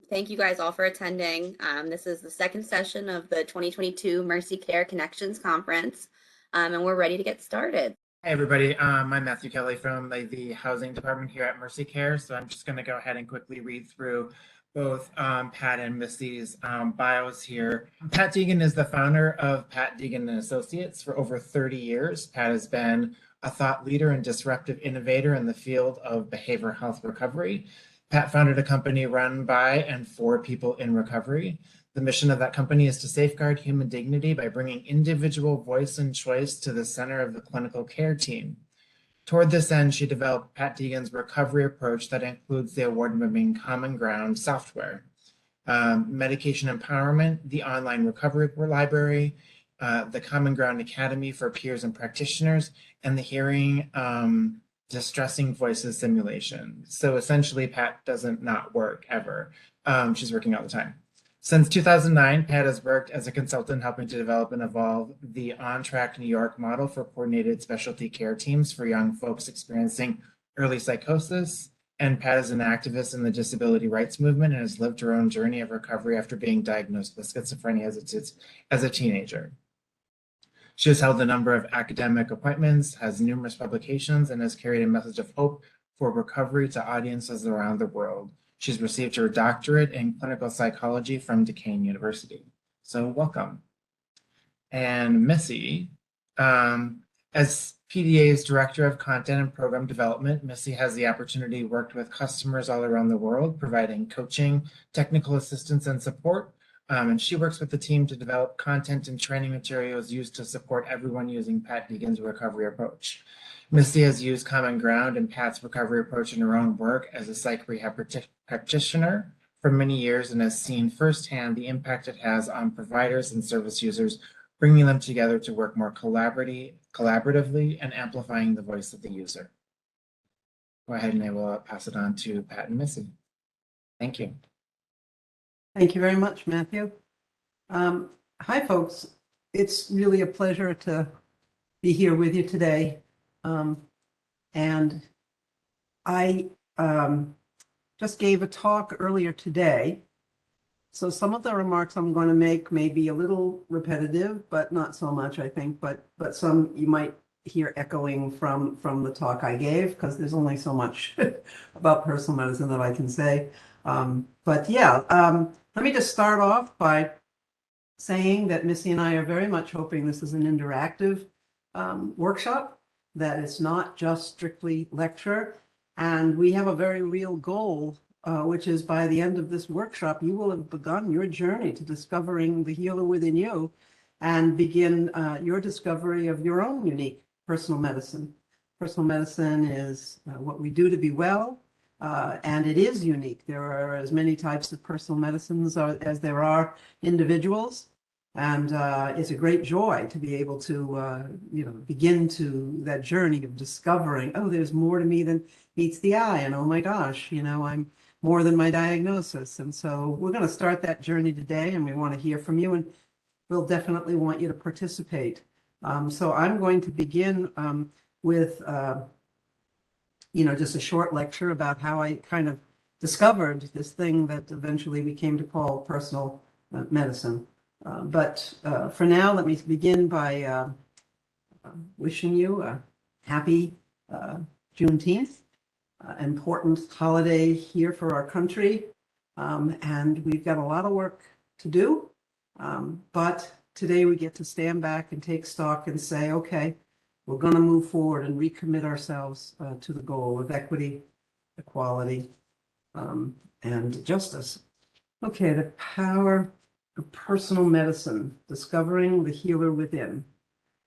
Thank you guys all for attending. This is the second session of the 2022 Mercy Care Connections Conference, and we're ready to get started. Hey everybody, I'm Matthew Kelly from the Housing Department here at Mercy Care. So I'm just going to go ahead and quickly read through both Pat and Missy's bios here. Pat Deegan is the founder of Pat Deegan and Associates for over 30 years. Pat has been a thought leader and disruptive innovator in the field of behavioral health recovery. Pat founded a company run by and for people in recovery. The mission of that company is to safeguard human dignity by bringing individual voice and choice to the center of the clinical care team. Toward this end, she developed Pat Deegan's recovery approach that includes the award-winning Common Ground software, medication empowerment, the online recovery library, the Common Ground Academy for peers and practitioners, and the hearing distressing voices simulation. So essentially, Pat doesn't not work ever. She's working all the time. Since 2009, Pat has worked as a consultant helping to develop and evolve the On-Track New York model for coordinated specialty care teams for young folks experiencing early psychosis. And Pat is an activist in the disability rights movement and has lived her own journey of recovery after being diagnosed with schizophrenia as a teenager. She has held a number of academic appointments, has numerous publications, and has carried a message of hope for recovery to audiences around the world. She's received her doctorate in clinical psychology from Duquesne University. So welcome. And Missy, as PDA's Director of Content and Program Development, Missy has the opportunity to work with customers all around the world, providing coaching, technical assistance, and support. And she works with the team to develop content and training materials used to support everyone using Pat Deegan's recovery approach. Missy has used Common Ground and Pat's recovery approach in her own work as a psych rehab practitioner for many years and has seen firsthand the impact it has on providers and service users, bringing them together to work more collaboratively and amplifying the voice of the user. Go ahead and I will pass it on to Pat and Missy. Thank you. Thank you very much, Matthew. Hi, folks. It's really a pleasure to be here with you today. And I just gave a talk earlier today. So some of the remarks I'm going to make may be a little repetitive, but not so much, I think. But some you might hear echoing from the talk I gave, because there's only so much about personal medicine that I can say. But yeah, let me just start off by saying that Missy and I are very much hoping this is an interactive workshop, that it's not just strictly lecture. And we have a very real goal, which is by the end of this workshop, you will have begun your journey to discovering the healer within you and begin your discovery of your own unique personal medicine. Personal medicine is what we do to be well. And it is unique. There are as many types of personal medicines as there are individuals. And it's a great joy to be able to, begin to that journey of discovering, oh, there's more to me than meets the eye. And oh my gosh, I'm more than my diagnosis. And so we're going to start that journey today, and we want to hear from you, and we'll definitely want you to participate. So I'm going to begin with just a short lecture about how I kind of discovered this thing that eventually we came to call personal medicine. But for now, let me begin by wishing you a happy Juneteenth, important holiday here for our country. And we've got a lot of work to do. But today we get to stand back and take stock and say, okay, we're going to move forward and recommit ourselves to the goal of equity, equality, and justice. Okay, the power of personal medicine, discovering the healer within.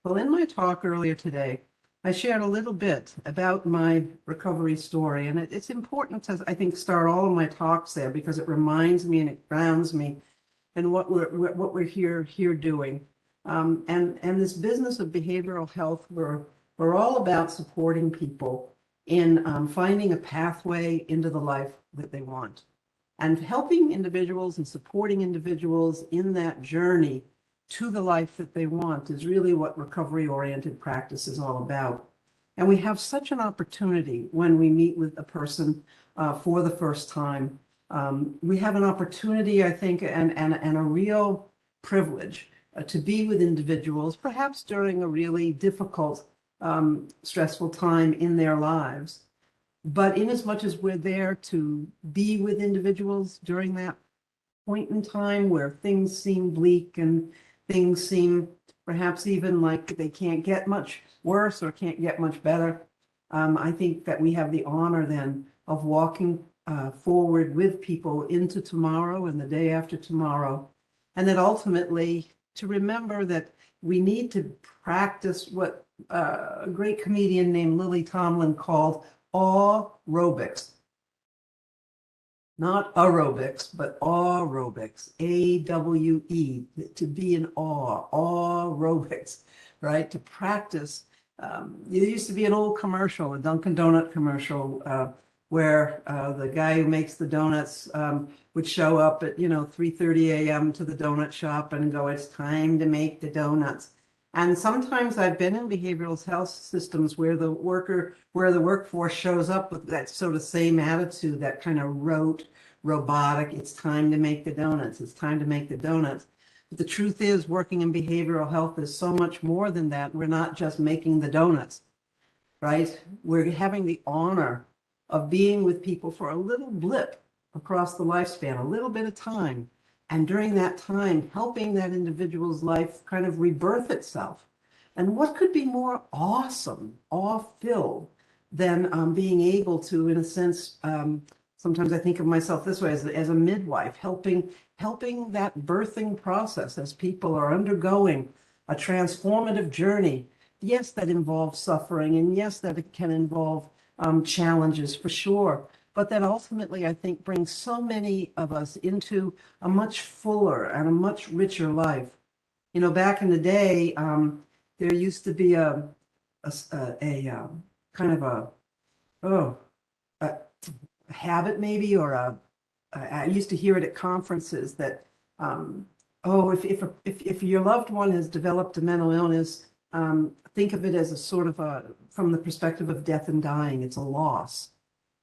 Well, in my talk earlier today, I shared a little bit about my recovery story, and it's important to, I think, start all of my talks there because it reminds me and it grounds me in what we're here doing. And this business of behavioral health, we're all about supporting people in finding a pathway into the life that they want, and helping individuals and supporting individuals in that journey to the life that they want is really what recovery-oriented practice is all about. And we have such an opportunity when we meet with a person for the first time We have an opportunity, I think, and a real privilege to be with individuals, perhaps during a really difficult, stressful time in their lives. But in as much as we're there to be with individuals during that point in time where things seem bleak and things seem perhaps even like they can't get much worse or can't get much better, I think that we have the honor then of walking forward with people into tomorrow and the day after tomorrow. And that ultimately to remember that we need to practice what a great comedian named Lily Tomlin called aerobics. Not aerobics, but aerobics, A-W-E, to be in awe, aerobics, right? To practice. There used to be an old commercial, a Dunkin' Donut commercial, where the guy who makes the donuts would show up at 3:30 a.m. to the donut shop and go, "It's time to make the donuts." And sometimes I've been in behavioral health systems where the workforce shows up with that sort of same attitude, that kind of rote, robotic, "It's time to make the donuts, it's time to make the donuts." But the truth is, working in behavioral health is so much more than that. We're not just making the donuts, right? We're having the honor of being with people for a little blip across the lifespan, a little bit of time. And during that time, helping that individual's life kind of rebirth itself. And what could be more awesome, awe-filled, than being able to, in a sense, sometimes I think of myself this way, as a midwife, helping that birthing process as people are undergoing a transformative journey. Yes, that involves suffering, and yes, that it can involve challenges for sure. But that ultimately, I think, brings so many of us into a much fuller and a much richer life. Back in the day, there used to be a kind of a habit maybe, or I used to hear it at conferences that, if your loved one has developed a mental illness, think of it as a sort of from the perspective of death and dying, it's a loss.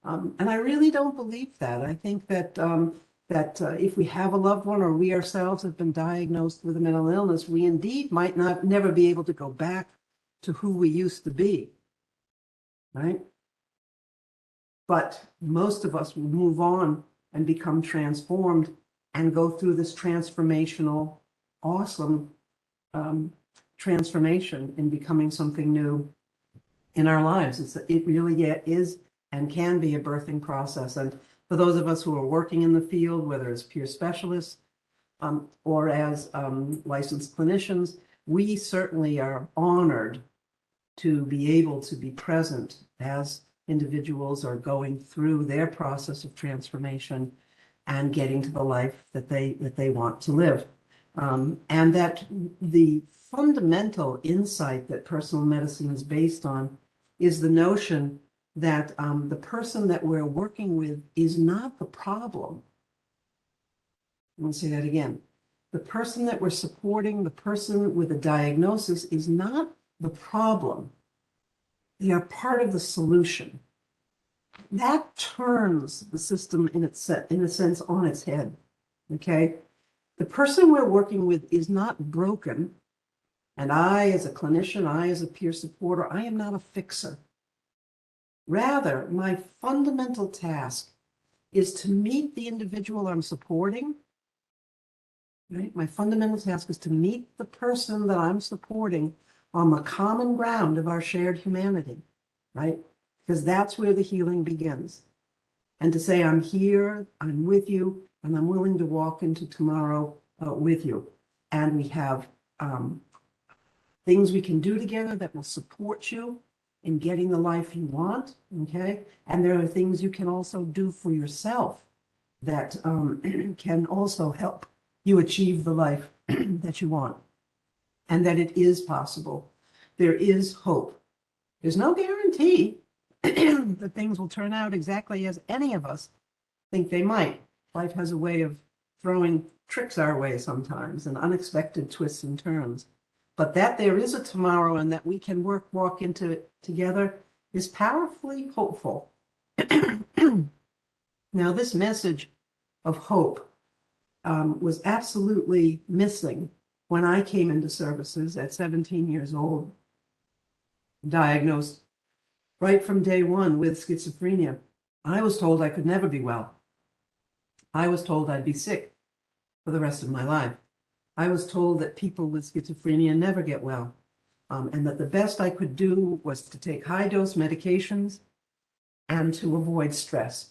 And I really don't believe that. I think that if we have a loved one or we ourselves have been diagnosed with a mental illness, we indeed might never be able to go back to who we used to be, right? But most of us will move on and become transformed and go through this transformational, awesome transformation in becoming something new in our lives. It really is and can be a birthing process. And for those of us who are working in the field, whether as peer specialists or as licensed clinicians, we certainly are honored to be able to be present as individuals are going through their process of transformation and getting to the life that they want to live. And that the fundamental insight that personal medicine is based on is the notion that the person that we're working with is not the problem. I'm going to say that again. The person that we're supporting, the person with a diagnosis, is not the problem. They are part of the solution. That turns the system in a sense on its head. Okay? The person we're working with is not broken. And I, as a clinician, I, as a peer supporter, I am not a fixer. Rather, my fundamental task is to meet the individual I'm supporting. Right? My fundamental task is to meet the person that I'm supporting on the common ground of our shared humanity, right? Because that's where the healing begins. And to say, I'm here, I'm with you, and I'm willing to walk into tomorrow with you. And we have things we can do together that will support you in getting the life you want, okay? And there are things you can also do for yourself that can also help you achieve the life that you want, and that it is possible. There is hope. There's no guarantee that things will turn out exactly as any of us think they might. Life has a way of throwing tricks our way sometimes, and unexpected twists and turns. But that there is a tomorrow and that we can walk into it together is powerfully hopeful. Now, this message of hope was absolutely missing when I came into services at 17 years old, diagnosed right from day one with schizophrenia. I was told I could never be well. I was told I'd be sick for the rest of my life. I was told that people with schizophrenia never get well, and that the best I could do was to take high-dose medications and to avoid stress.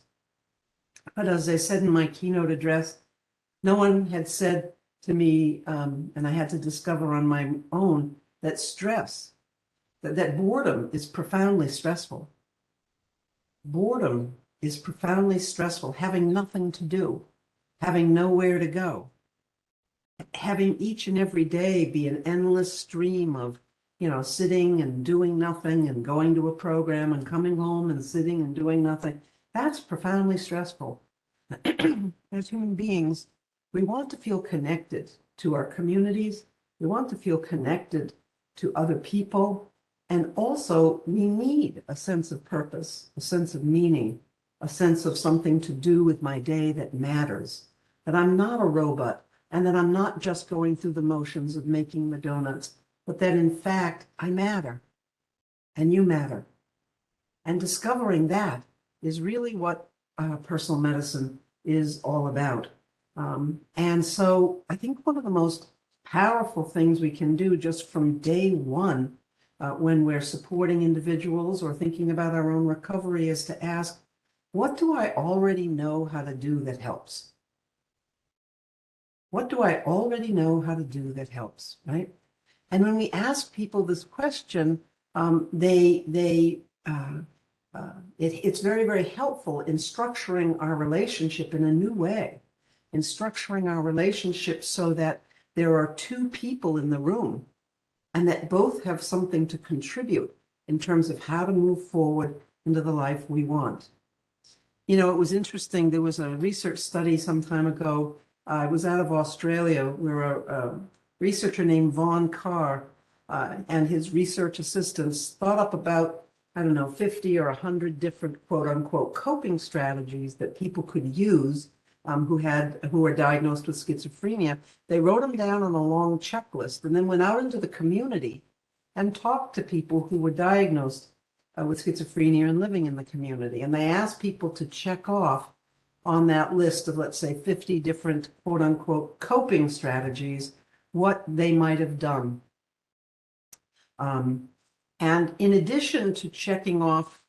But as I said in my keynote address, no one had said to me, and I had to discover on my own, that stress, that boredom is profoundly stressful. Boredom is profoundly stressful, having nothing to do, having nowhere to go, having each and every day be an endless stream of, sitting and doing nothing and going to a program and coming home and sitting and doing nothing. That's profoundly stressful. As human beings, we want to feel connected to our communities. We want to feel connected to other people. And also, we need a sense of purpose, a sense of meaning, a sense of something to do with my day that matters, that I'm not a robot, and that I'm not just going through the motions of making the donuts, but that in fact, I matter, and you matter. And discovering that is really what personal medicine is all about. And so I think one of the most powerful things we can do just from day one, when we're supporting individuals or thinking about our own recovery, is to ask, what do I already know how to do that helps? What do I already know how to do that helps, right? And when we ask people this question, it's very, very helpful in structuring our relationship in a new way, in structuring our relationship so that there are two people in the room and that both have something to contribute in terms of how to move forward into the life we want. It was interesting. There was a research study some time ago. It was out of Australia, where a researcher named Vaughn Carr and his research assistants thought up about, 50 or 100 different quote unquote coping strategies that people could use who were diagnosed with schizophrenia. They wrote them down on a long checklist and then went out into the community and talked to people who were diagnosed with schizophrenia and living in the community. And they asked people to check off on that list of, let's say, 50 different quote unquote coping strategies, what they might have done. And in addition to checking off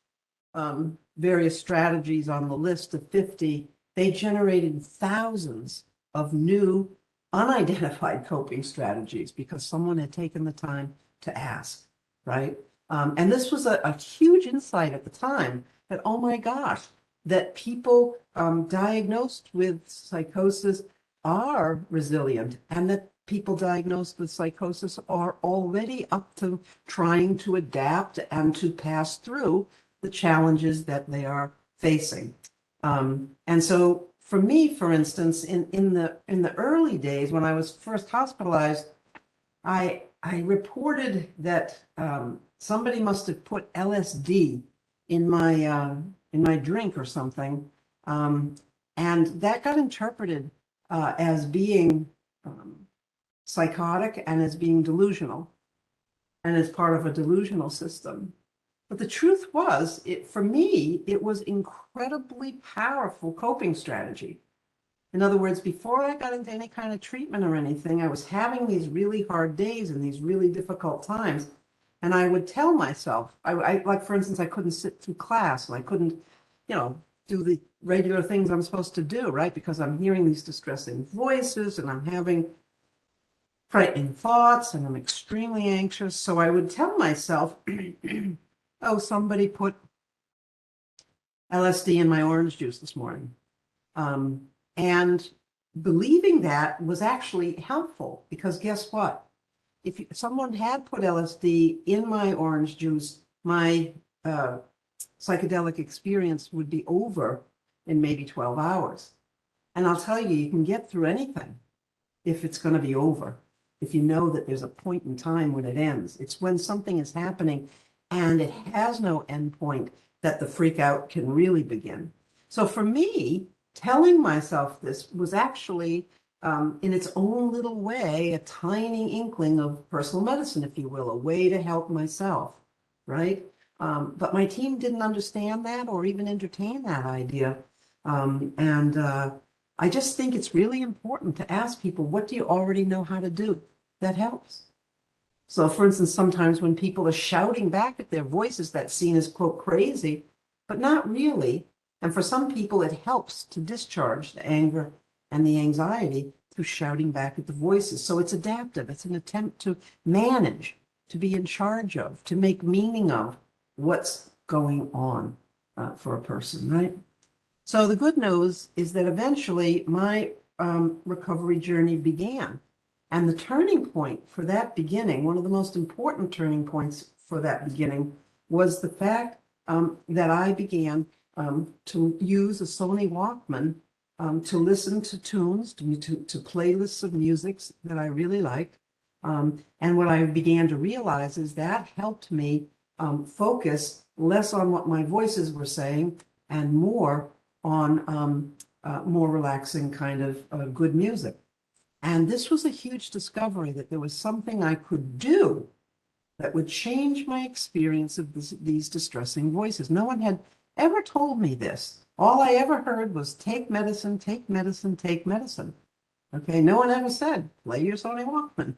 various strategies on the list of 50, they generated thousands of new unidentified coping strategies because someone had taken the time to ask, right? And this was a huge insight at the time that, oh my gosh, that people diagnosed with psychosis are resilient, and that people diagnosed with psychosis are already up to trying to adapt and to pass through the challenges that they are facing. And so for me, for instance, in the early days when I was first hospitalized, I reported that somebody must have put LSD in my drink or something, and that got interpreted as being psychotic and as being delusional, and as part of a delusional system. But the truth was, for me, it was incredibly powerful coping strategy. In other words, before I got into any kind of treatment or anything, I was having these really hard days and these really difficult times. And I would tell myself, like, for instance, I couldn't sit through class and I couldn't, do the regular things I'm supposed to do, right? Because I'm hearing these distressing voices and I'm having frightening thoughts and I'm extremely anxious. So I would tell myself, oh, somebody put LSD in my orange juice this morning. And believing that was actually helpful, because guess what? If someone had put LSD in my orange juice, my psychedelic experience would be over in maybe 12 hours. And I'll tell you, you can get through anything if it's going to be over, if you know that there's a point in time when it ends. It's when something is happening and it has no end point that the freak out can really begin. So for me, telling myself this was actually, in its own little way, a tiny inkling of personal medicine, if you will, a way to help myself, right? But my team didn't understand that or even entertain that idea. I just think it's really important to ask people, what do you already know how to do that helps? So for instance, sometimes when people are shouting back at their voices, that's seen as, quote, crazy, but not really. And for some people, it helps to discharge the anger and the anxiety through shouting back at the voices. So it's adaptive. It's an attempt to manage, to be in charge of, to make meaning of what's going on for a person, right? So the good news is that eventually my recovery journey began. And the turning point for that beginning, one of the most important turning points for that beginning, was the fact that I began to use a Sony Walkman to listen to tunes, to playlists of music that I really liked. And what I began to realize is that helped me focus less on what my voices were saying and more on more relaxing kind of good music. And this was a huge discovery that there was something I could do that would change my experience of these distressing voices. No one had ever told me this. All I ever heard was take medicine, take medicine, take medicine. Okay, no one ever said, play your Sony Walkman,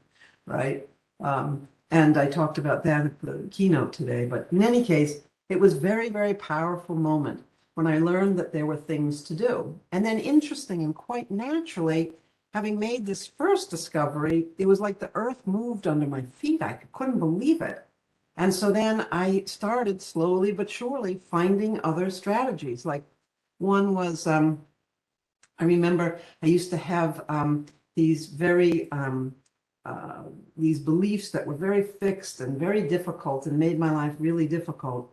right? And I talked about that at the keynote today. But in any case, it was a very, very powerful moment when I learned that there were things to do. And then interesting and quite naturally, having made this first discovery, it was like the earth moved under my feet. I couldn't believe it. And so then I started slowly but surely finding other strategies. Like one was, I remember I used to have these these beliefs that were very fixed and very difficult and made my life really difficult.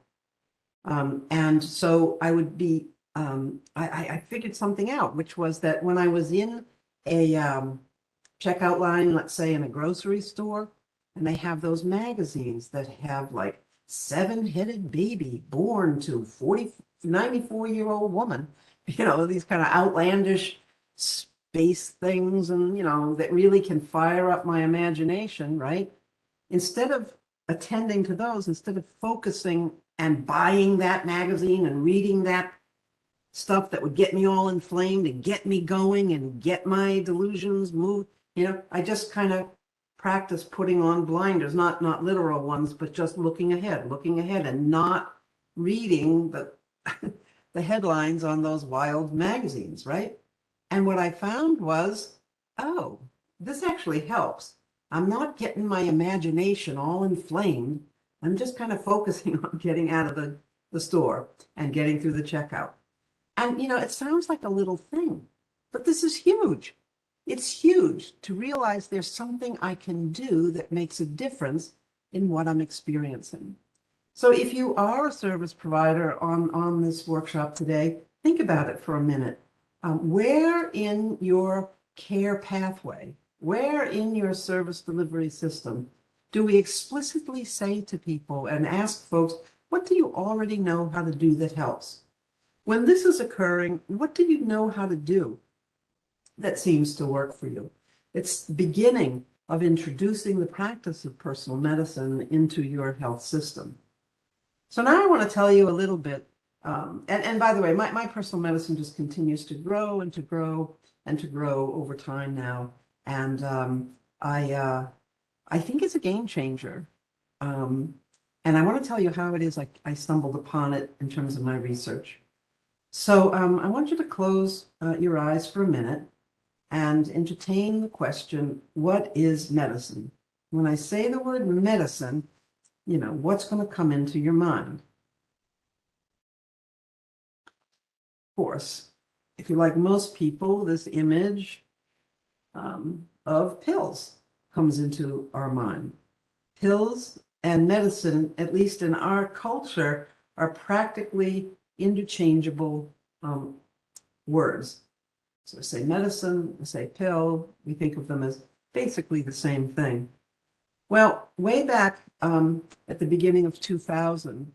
And so I would be, I figured something out, which was that when I was in a checkout line, let's say in a grocery store, and they have those magazines that have like 7-headed baby born to 94-year-old woman, you know, these kind of outlandish space things and, you know, that really can fire up my imagination, right? Instead of attending to those, instead of focusing and buying that magazine and reading that stuff that would get me all inflamed and get me going and get my delusions moved, you know, I just kind of practice putting on blinders, not literal ones, but just looking ahead and not reading the the headlines on those wild magazines, right? And what I found was, oh, this actually helps. I'm not getting my imagination all inflamed. I'm just kind of focusing on getting out of the store and getting through the checkout. And, you know, it sounds like a little thing, but this is huge. It's huge to realize there's something I can do that makes a difference in what I'm experiencing. So if you are a service provider on this workshop today, think about it for a minute. Where in your care pathway, where in your service delivery system do we explicitly say to people and ask folks, what do you already know how to do that helps? When this is occurring, what do you know how to do that seems to work for you? It's the beginning of introducing the practice of personal medicine into your health system. So now I want to tell you a little bit, and by the way, my personal medicine just continues to grow and to grow and to grow over time now. And I think it's a game changer. And I want to tell you how it is I stumbled upon it in terms of my research. So I want you to close your eyes for a minute and entertain the question, what is medicine? When I say the word medicine, you know, what's going to come into your mind? Of course, if you're like most people, this image of pills comes into our mind. Pills and medicine, at least in our culture, are practically interchangeable words. So I say medicine, I say pill, we think of them as basically the same thing. Well, way back at the beginning of 2000,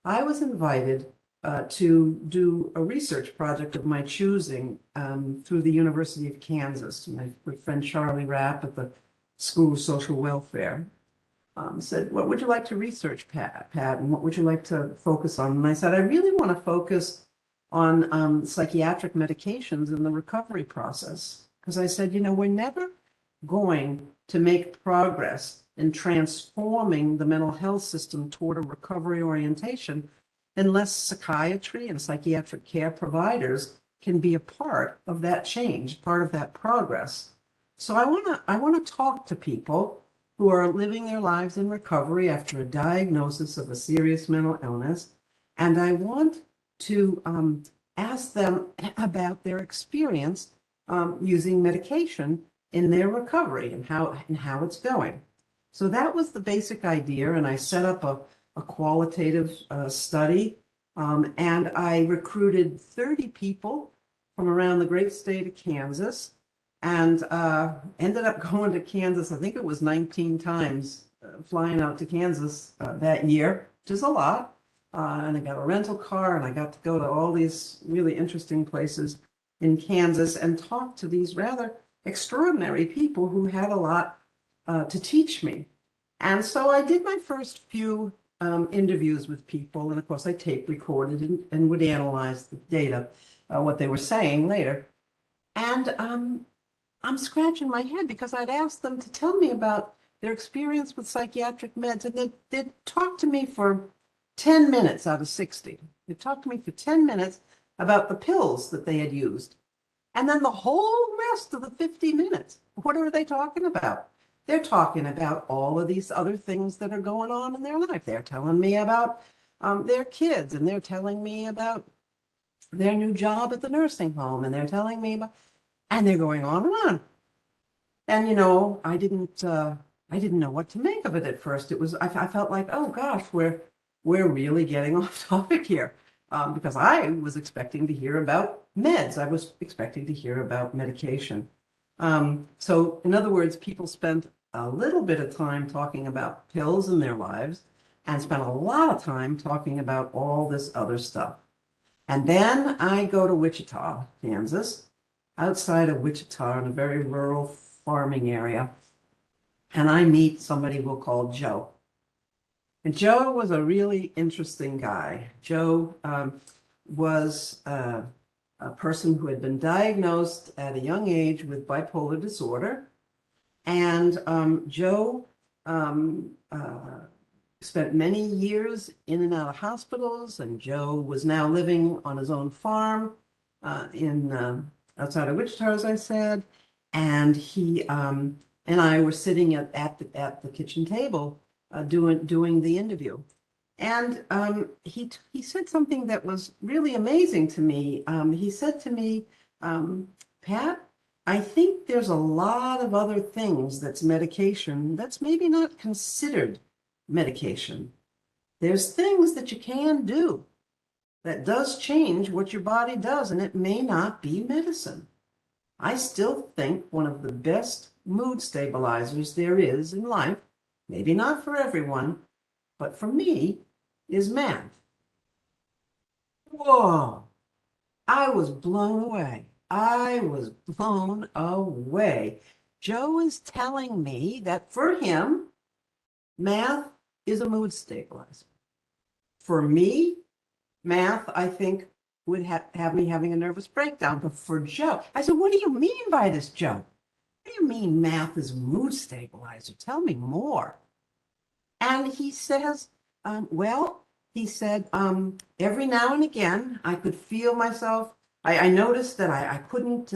I was invited to do a research project of my choosing through the University of Kansas. My good friend Charlie Rapp at the School of Social Welfare said, "What would you like to research, Pat? And what would you like to focus on?" And I said, "I really want to focus on psychiatric medications in the recovery process." Because I said, we're never going to make progress in transforming the mental health system toward a recovery orientation unless psychiatry and psychiatric care providers can be a part of that change, part of that progress. So I want to talk to people who are living their lives in recovery after a diagnosis of a serious mental illness, and I want to ask them about their experience using medication in their recovery and how it's going. So that was the basic idea, and I set up a qualitative study, and I recruited 30 people from around the great state of Kansas, and ended up going to Kansas, I think it was 19 times, flying out to Kansas that year, which is a lot. And I got a rental car, and I got to go to all these really interesting places in Kansas and talk to these rather extraordinary people who had a lot to teach me. And so I did my first few interviews with people, and of course I tape recorded and would analyze the data, what they were saying later. And I'm scratching my head because I'd asked them to tell me about their experience with psychiatric meds, and they'd talk to me for 10 minutes out of 60. They talked to me for 10 minutes about the pills that they had used. And then the whole rest of the 50 minutes, what are they talking about? They're talking about all of these other things that are going on in their life. They're telling me about their kids, and they're telling me about their new job at the nursing home, and they're telling me about, and they're going on and on. And I didn't know what to make of it at first. I felt like, oh gosh, we're really getting off topic here, because I was expecting to hear about meds. I was expecting to hear about medication. So in other words, people spent a little bit of time talking about pills in their lives and spent a lot of time talking about all this other stuff. And then I go to Wichita, Kansas, outside of Wichita in a very rural farming area, and I meet somebody we'll call Joe. And Joe was a really interesting guy. Joe was a person who had been diagnosed at a young age with bipolar disorder. And Joe spent many years in and out of hospitals, and Joe was now living on his own farm outside of Wichita, as I said. And he and I were sitting at the kitchen table doing the interview. And he said something that was really amazing to me. He said to me, Pat, I think there's a lot of other things that's medication that's maybe not considered medication. There's things that you can do that does change what your body does, and it may not be medicine. I still think one of the best mood stabilizers there is in life, maybe not for everyone, but for me, is math. Whoa, I was blown away. I was blown away. Joe is telling me that for him, math is a mood stabilizer. For me, math, I think, would have me having a nervous breakdown. But for Joe, I said, what do you mean by this, Joe? What do you mean math is a mood stabilizer? Tell me more. And he says, he said, every now and again, I could feel myself. I noticed that I couldn't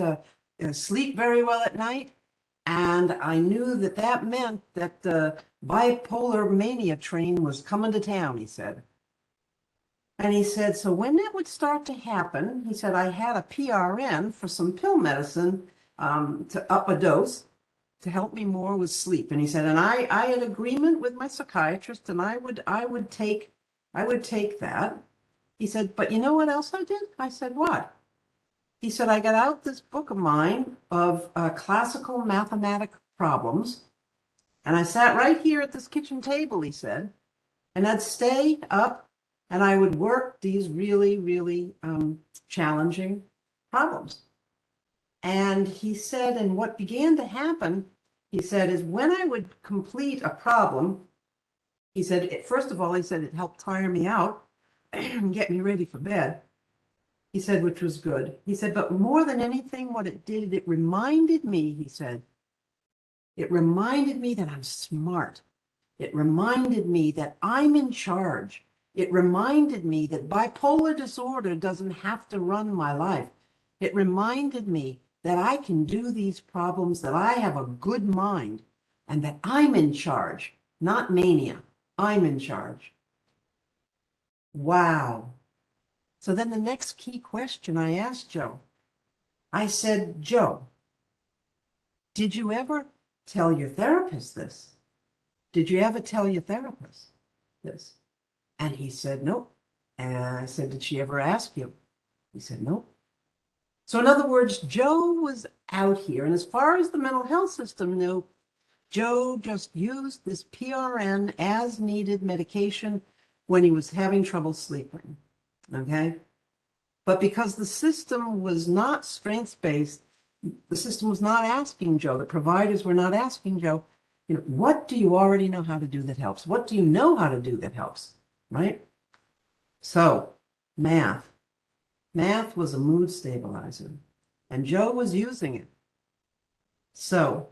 sleep very well at night. And I knew that meant that the bipolar mania train was coming to town, he said. And he said, so when that would start to happen, he said, I had a PRN for some pill medicine to up a dose to help me more with sleep. And he said, and I had agreement with my psychiatrist, and I would take that. He said, but you know what else I did? I said, what? He said, I got out this book of mine of classical mathematic problems, and I sat right here at this kitchen table, he said, and I'd stay up and I would work these really, really challenging problems. And he said, and what began to happen, he said, is when I would complete a problem, he said, first of all, he said it helped tire me out and get me ready for bed. He said, which was good. He said, but more than anything, what it did, it reminded me, he said, it reminded me that I'm smart. It reminded me that I'm in charge. It reminded me that bipolar disorder doesn't have to run my life. It reminded me that I can do these problems, that I have a good mind, and that I'm in charge, not mania. I'm in charge. Wow. So then the next key question I asked Joe, I said, Joe, did you ever tell your therapist this? Did you ever tell your therapist this? And he said, nope. And I said, did she ever ask you? He said, nope. So in other words, Joe was out here. And as far as the mental health system knew, Joe just used this PRN as needed medication when he was having trouble sleeping. Okay. But because the system was not strengths-based, the system was not asking Joe, the providers were not asking Joe, you know, what do you already know how to do that helps? What do you know how to do that helps? Right? So, math. Math was a mood stabilizer, and Joe was using it. So,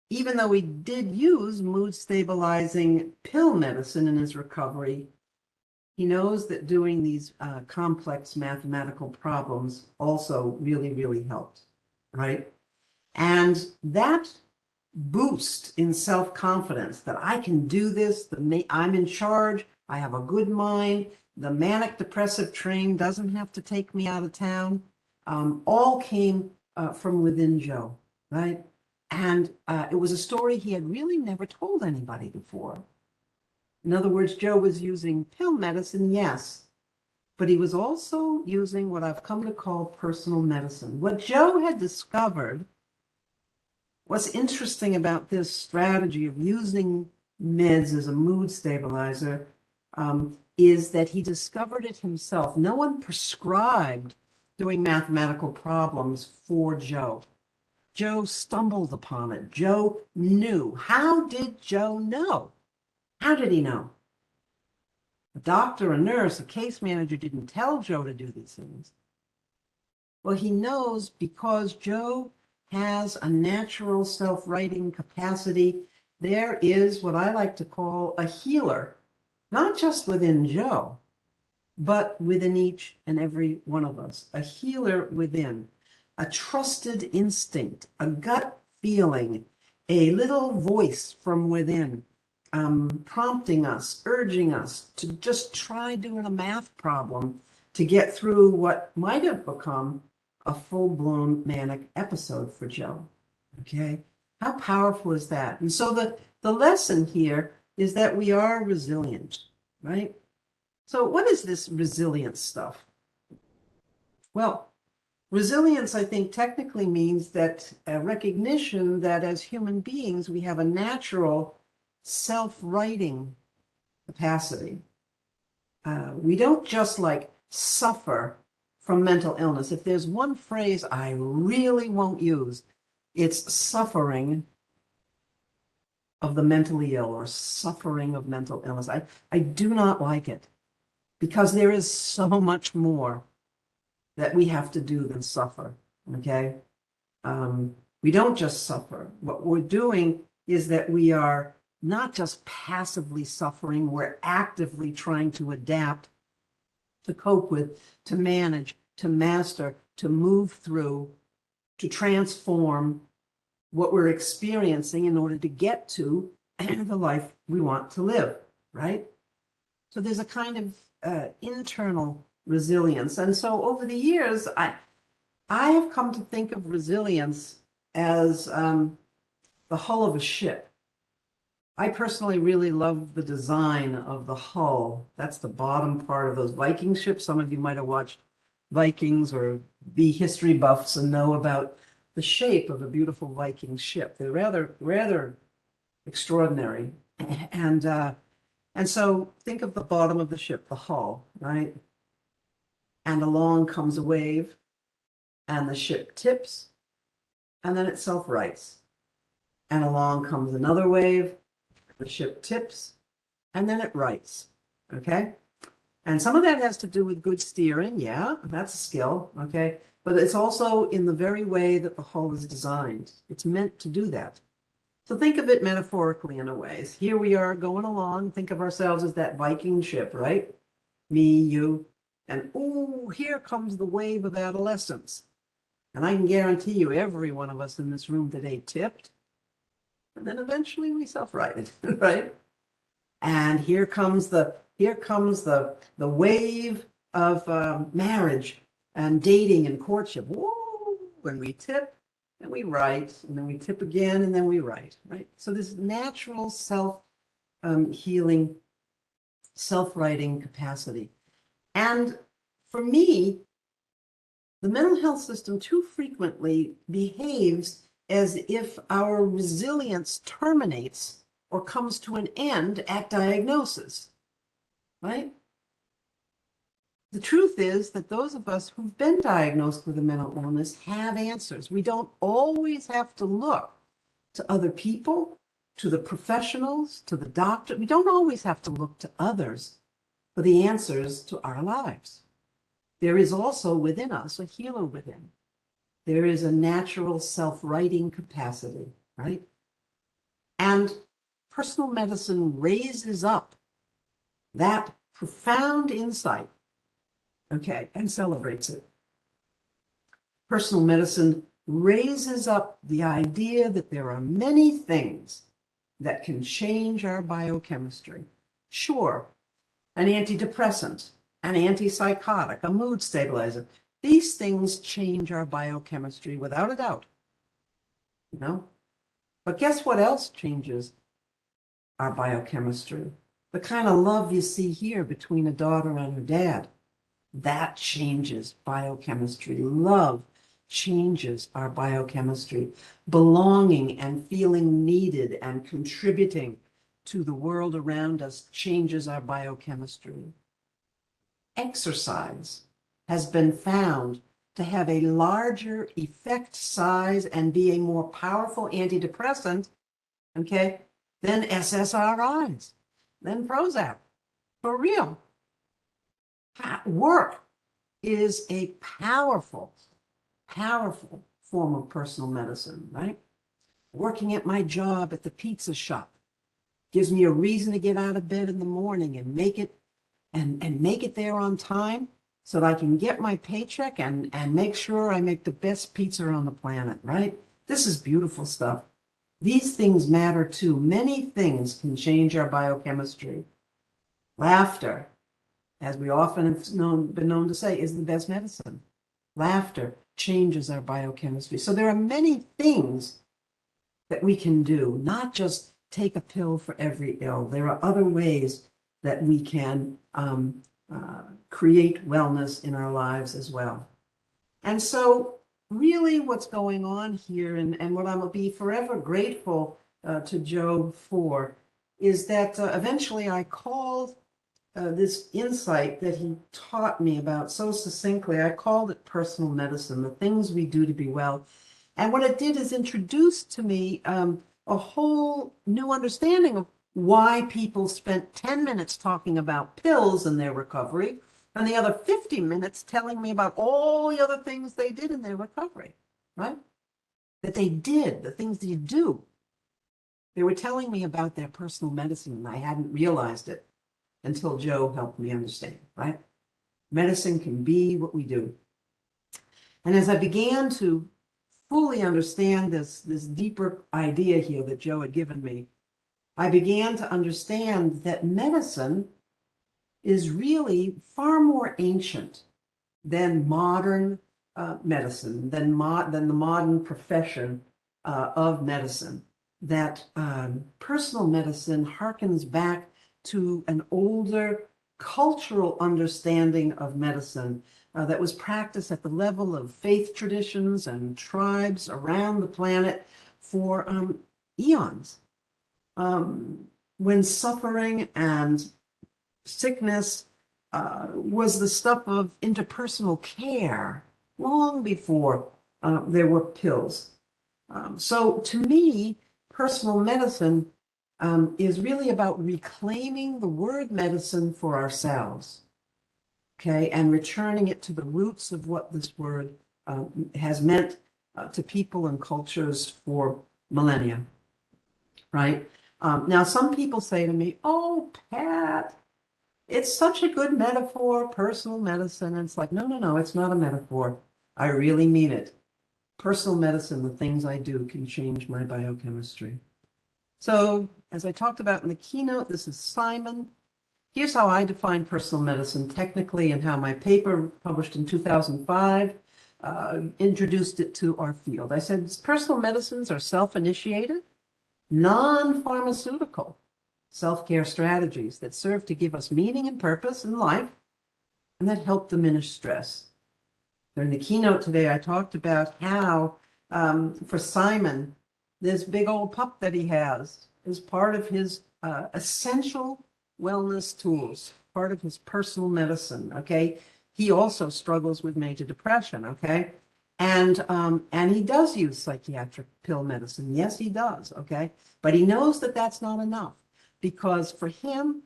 even though he did use mood stabilizing pill medicine in his recovery, he knows that doing these complex mathematical problems also really, really helped, right? And that boost in self-confidence that I can do this, I'm in charge, I have a good mind, the manic depressive train doesn't have to take me out of town, all came from within Joe, right? And it was a story he had really never told anybody before. In other words, Joe was using pill medicine, yes, but he was also using what I've come to call personal medicine. What Joe had discovered, what's interesting about this strategy of using meds as a mood stabilizer, is that he discovered it himself. No one prescribed doing mathematical problems for Joe. Joe stumbled upon it. Joe knew. How did Joe know? How did he know? A doctor, a nurse, a case manager didn't tell Joe to do these things. Well, he knows because Joe has a natural self-writing capacity. There is what I like to call a healer, not just within Joe, but within each and every one of us. A healer within, a trusted instinct, a gut feeling, a little voice from within, prompting us, urging us to just try doing a math problem to get through what might have become a full-blown manic episode for Joe. Okay, how powerful is that? And so the lesson here is that we are resilient, right? So what is this resilience stuff? Well, resilience, I think, technically means that a recognition that as human beings, we have a natural self-writing capacity. We don't just like suffer from mental illness. If there's one phrase I really won't use, it's suffering of the mentally ill or suffering of mental illness. I do not like it because there is so much more that we have to do than suffer, okay? We don't just suffer. What we're doing is that we are not just passively suffering, we're actively trying to adapt, to cope with, to manage, to master, to move through, to transform what we're experiencing in order to get to the life we want to live, right? So there's a kind of internal resilience. And so over the years, I have come to think of resilience as the hull of a ship. I personally really love the design of the hull. That's the bottom part of those Viking ships. Some of you might have watched Vikings or be history buffs and know about the shape of a beautiful Viking ship. They're rather extraordinary. And And so think of the bottom of the ship, the hull, right? And along comes a wave, and the ship tips, and then it self-rights. And along comes another wave, the ship tips, and then it rights, okay? And some of that has to do with good steering, yeah, that's a skill, okay? But it's also in the very way that the hull is designed. It's meant to do that. So think of it metaphorically in a way. Here we are going along, think of ourselves as that Viking ship, right? Me, you, and oh, here comes the wave of adolescence. And I can guarantee you every one of us in this room today tipped. And then eventually we self-righted, right? And here comes the wave of marriage and dating and courtship. Woo! When we tip and we write, and then we tip again, and then we write, right? So this natural self-healing, self-writing capacity. And for me, the mental health system too frequently behaves as if our resilience terminates or comes to an end at diagnosis, right? The truth is that those of us who've been diagnosed with a mental illness have answers. We don't always have to look to other people, to the professionals, to the doctor. We don't always have to look to others for the answers to our lives. There is also within us a healer within. There is a natural self-writing capacity, right? And personal medicine raises up that profound insight, okay, and celebrates it. Personal medicine raises up the idea that there are many things that can change our biochemistry. Sure, an antidepressant, an antipsychotic, a mood stabilizer. These things change our biochemistry without a doubt, you know? But guess what else changes our biochemistry? The kind of love you see here between a daughter and her dad, that changes biochemistry. Love changes our biochemistry. Belonging and feeling needed and contributing to the world around us changes our biochemistry. Exercise has been found to have a larger effect size and be a more powerful antidepressant, okay, than SSRIs, than Prozac. For real. Work is a powerful, powerful form of personal medicine, right? Working at my job at the pizza shop gives me a reason to get out of bed in the morning and make it there on time so that I can get my paycheck and make sure I make the best pizza on the planet, right? This is beautiful stuff. These things matter too. Many things can change our biochemistry. Laughter, as we often have been known to say, is the best medicine. Laughter changes our biochemistry. So there are many things that we can do, not just take a pill for every ill. There are other ways that we can create wellness in our lives as well. And so really what's going on here, and what I'm going to be forever grateful to Joe for, is that eventually I called this insight that he taught me about so succinctly, I called it personal medicine, the things we do to be well. And what it did is introduce to me a whole new understanding of why people spent 10 minutes talking about pills in their recovery and the other 50 minutes telling me about all the other things they did in their recovery, right? That they did, the things that you do. They were telling me about their personal medicine, and I hadn't realized it until Joe helped me understand, right? Medicine can be what we do. And as I began to fully understand this deeper idea here that Joe had given me, I began to understand that medicine is really far more ancient than modern medicine, than the modern profession of medicine. That personal medicine harkens back to an older cultural understanding of medicine that was practiced at the level of faith traditions and tribes around the planet for eons. when suffering and sickness was the stuff of interpersonal care long before there were pills. So to me, personal medicine is really about reclaiming the word medicine for ourselves, okay, and returning it to the roots of what this word has meant to people and cultures for millennia, right? Now, some people say to me, "Oh, Pat, it's such a good metaphor, personal medicine." And it's like, no, no, no, it's not a metaphor. I really mean it. Personal medicine, the things I do can change my biochemistry. So, as I talked about in the keynote, this is Simon. Here's how I define personal medicine technically and how my paper published in 2005 introduced it to our field. I said personal medicines are self-initiated, non-pharmaceutical self-care strategies that serve to give us meaning and purpose in life and that help diminish stress. During the keynote today, I talked about how for Simon, this big old pup that he has is part of his essential wellness tools, part of his personal medicine, okay? He also struggles with major depression, okay? And he does use psychiatric pill medicine. Yes, he does, okay? But he knows that that's not enough because for him,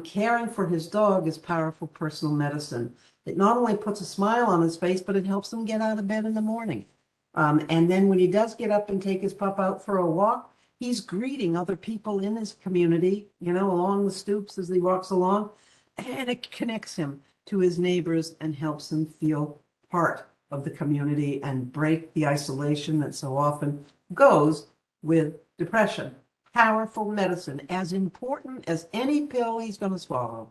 caring for his dog is powerful personal medicine. It not only puts a smile on his face, but it helps him get out of bed in the morning. And then when he does get up and take his pup out for a walk, he's greeting other people in his community, you know, along the stoops as he walks along, and it connects him to his neighbors and helps him feel part of the community and break the isolation that so often goes with depression. Powerful medicine, as important as any pill he's going to swallow.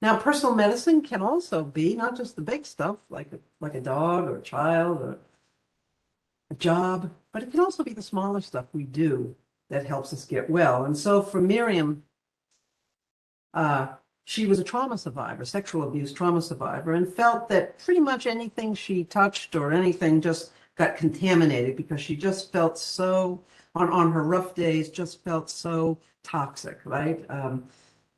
Now, personal medicine can also be not just the big stuff like a dog or a child or a job, but it can also be the smaller stuff we do that helps us get well. And so for Miriam, she was a trauma survivor, sexual abuse trauma survivor, and felt that pretty much anything she touched or anything just got contaminated because she just felt so, on her rough days, just felt so toxic, right?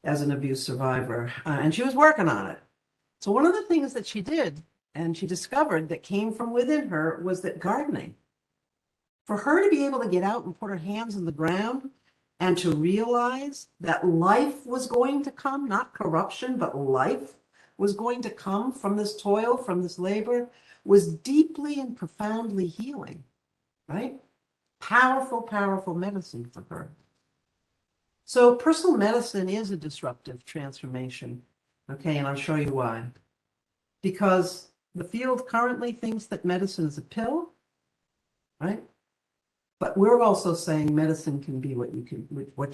As an abuse survivor. And she was working on it. So one of the things that she did, and she discovered that came from within her, was that gardening. For her to be able to get out and put her hands in the ground and to realize that life was going to come, not corruption, but life was going to come from this toil, from this labor, was deeply and profoundly healing, right? Powerful, powerful medicine for her. So personal medicine is a disruptive transformation, okay, and I'll show you why. Because the field currently thinks that medicine is a pill, right? But we're also saying medicine can be what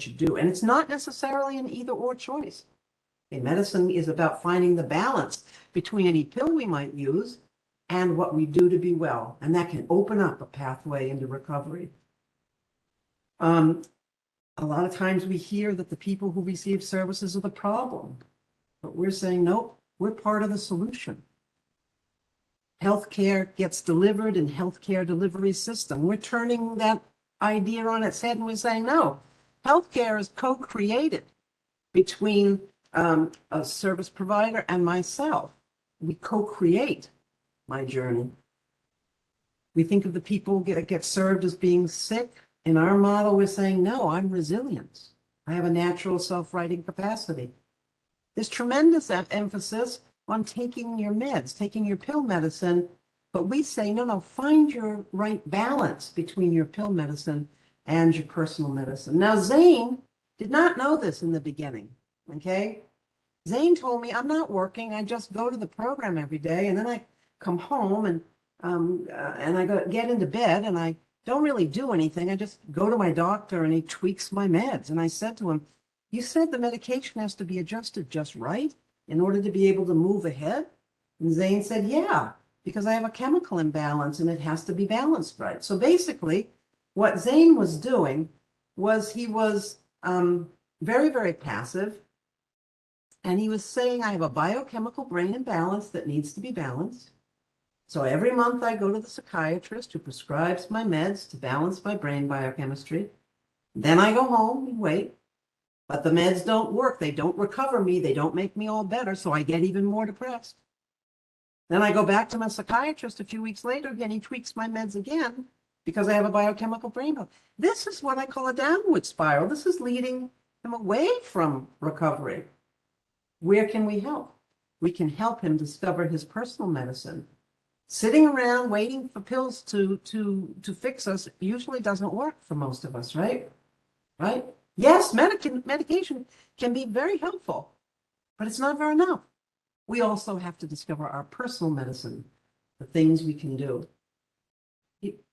you do. And it's not necessarily an either or choice. Okay, medicine is about finding the balance between any pill we might use and what we do to be well. And that can open up a pathway into recovery. A lot of times we hear that the people who receive services are the problem. But we're saying, nope, we're part of the solution. Healthcare gets delivered in healthcare delivery system. We're turning that idea on its head and we're saying, no, healthcare is co-created between a service provider and myself. We co-create my journey. We think of the people that get served as being sick. In our model, we're saying, no, I'm resilient. I have a natural self-righting capacity. There's tremendous emphasis on taking your meds, taking your pill medicine, but we say, no, no, find your right balance between your pill medicine and your personal medicine. Now, Zane did not know this in the beginning, okay? Zane told me, I'm not working, I just go to the program every day, and then I come home and I get into bed, and I don't really do anything. I just go to my doctor, and he tweaks my meds. And I said to him, you said the medication has to be adjusted just right in order to be able to move ahead? And Zane said, yeah, because I have a chemical imbalance and it has to be balanced right. So basically, what Zane was doing was he was very, very passive. And he was saying, I have a biochemical brain imbalance that needs to be balanced. So every month I go to the psychiatrist who prescribes my meds to balance my brain biochemistry. Then I go home and wait. But the meds don't work. They don't recover me. They don't make me all better. So I get even more depressed. Then I go back to my psychiatrist a few weeks later again. He tweaks my meds again because I have a biochemical brain health. This is what I call a downward spiral. This is leading him away from recovery. Where can we help? We can help him discover his personal medicine. Sitting around waiting for pills to fix us usually doesn't work for most of us, right? Right? Yes, medication can be very helpful, but it's not very enough. We also have to discover our personal medicine, the things we can do.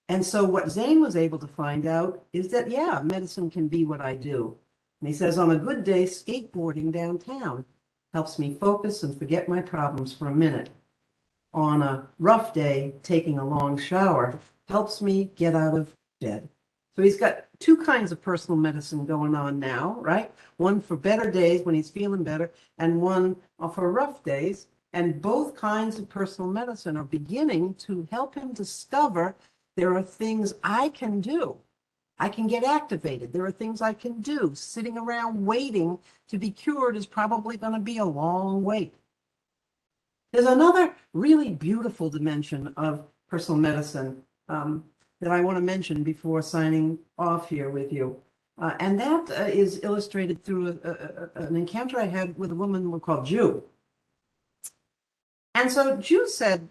And so what Zane was able to find out is that, yeah, medicine can be what I do. And he says, on a good day, skateboarding downtown helps me focus and forget my problems for a minute. On a rough day, taking a long shower helps me get out of bed. So he's got two kinds of personal medicine going on now, right? One for better days when he's feeling better, and one for rough days. And both kinds of personal medicine are beginning to help him discover there are things I can do. I can get activated. There are things I can do. Sitting around waiting to be cured is probably going to be a long wait. There's another really beautiful dimension of personal medicine that I want to mention before signing off here with you. And that is illustrated through an encounter I had with a woman called Jew. And so Jew said,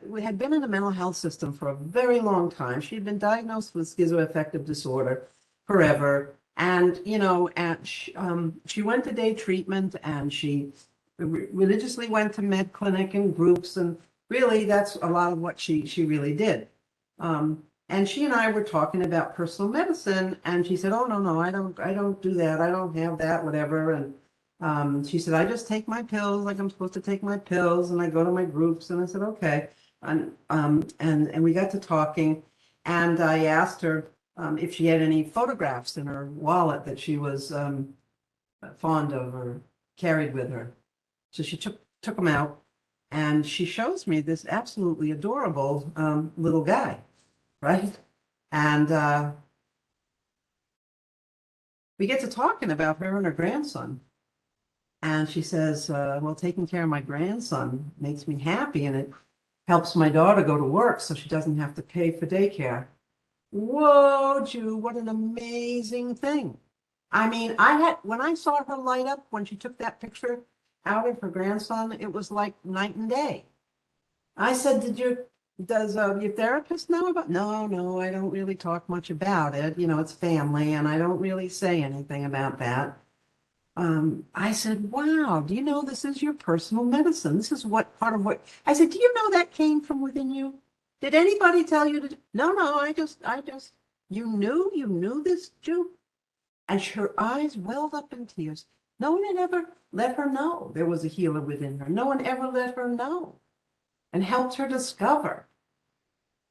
we had been in the mental health system for a very long time. She had been diagnosed with schizoaffective disorder forever. And, you know, she went to day treatment, and she religiously went to med clinic and groups. And really, that's a lot of what she really did. And she and I were talking about personal medicine, and she said, "Oh, no, I don't do that. I don't have that, whatever." And she said, "I just take my pills like I'm supposed to take my pills, and I go to my groups." And I said, "Okay." And we got to talking, and I asked her if she had any photographs in her wallet that she was fond of or carried with her. So she took them out, and she shows me this absolutely adorable little guy, right? And we get to talking about her and her grandson. And she says, well, taking care of my grandson makes me happy, and it helps my daughter go to work so she doesn't have to pay for daycare. Whoa, Jew, what an amazing thing. I mean, when I saw her light up when she took that picture out of her grandson, it was like night and day. I said, does your therapist know about? No, I don't really talk much about it. You know, it's family, and I don't really say anything about that. I said, wow, do you know this is your personal medicine? This is part of what, I said, do you know that came from within you? Did anybody tell you to? No, I just, you knew this, Jew? And her eyes welled up in tears. No one had ever let her know there was a healer within her. No one ever let her know and helped her discover.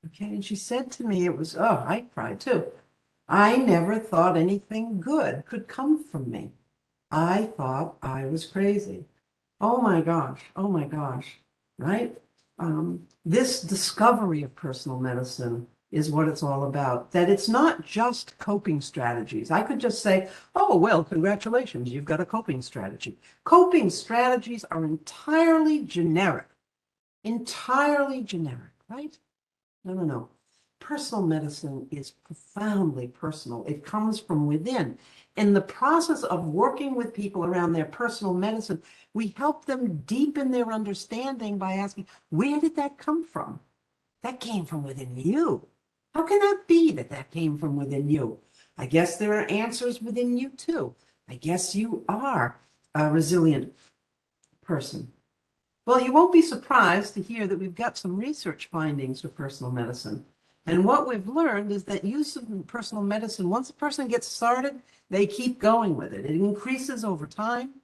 Okay, and she said to me, I cried too. I never thought anything good could come from me. I thought I was crazy. Oh my gosh, right? This discovery of personal medicine is what it's all about, that it's not just coping strategies. I could just say, oh, well, congratulations, you've got a coping strategy. Coping strategies are entirely generic, right? No. Personal medicine is profoundly personal. It comes from within. In the process of working with people around their personal medicine, we help them deepen their understanding by asking, where did that come from? That came from within you. How can that be that came from within you? I guess there are answers within you too. I guess you are a resilient person. Well, you won't be surprised to hear that we've got some research findings for personal medicine. And what we've learned is that use of personal medicine, once a person gets started, they keep going with it. It increases over time.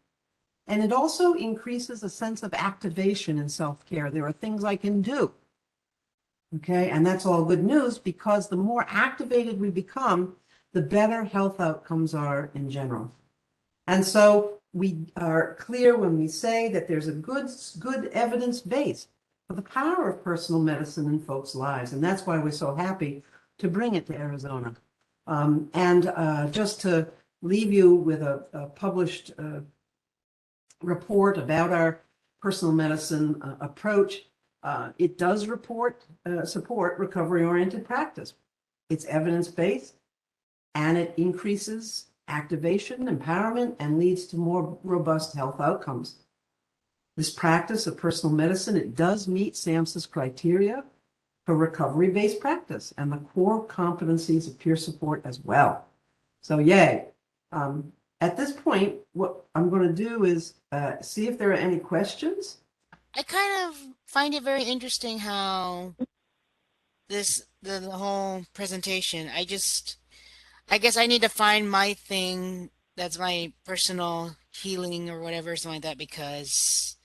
And it also increases a sense of activation in self-care. There are things I can do. Okay, and that's all good news, because the more activated we become, the better health outcomes are in general. And so we are clear when we say that there's a good evidence base for the power of personal medicine in folks' lives. And that's why we're so happy to bring it to Arizona. Just to leave you with a published report about our personal medicine approach. It does support recovery-oriented practice. It's evidence-based, and it increases activation, empowerment, and leads to more robust health outcomes. This practice of personal medicine, it does meet SAMHSA's criteria for recovery-based practice and the core competencies of peer support as well. So yay. At this point, what I'm going to do is see if there are any questions. I kind of find it very interesting how the whole presentation. I guess I need to find my thing that's my personal healing or whatever, something like that, because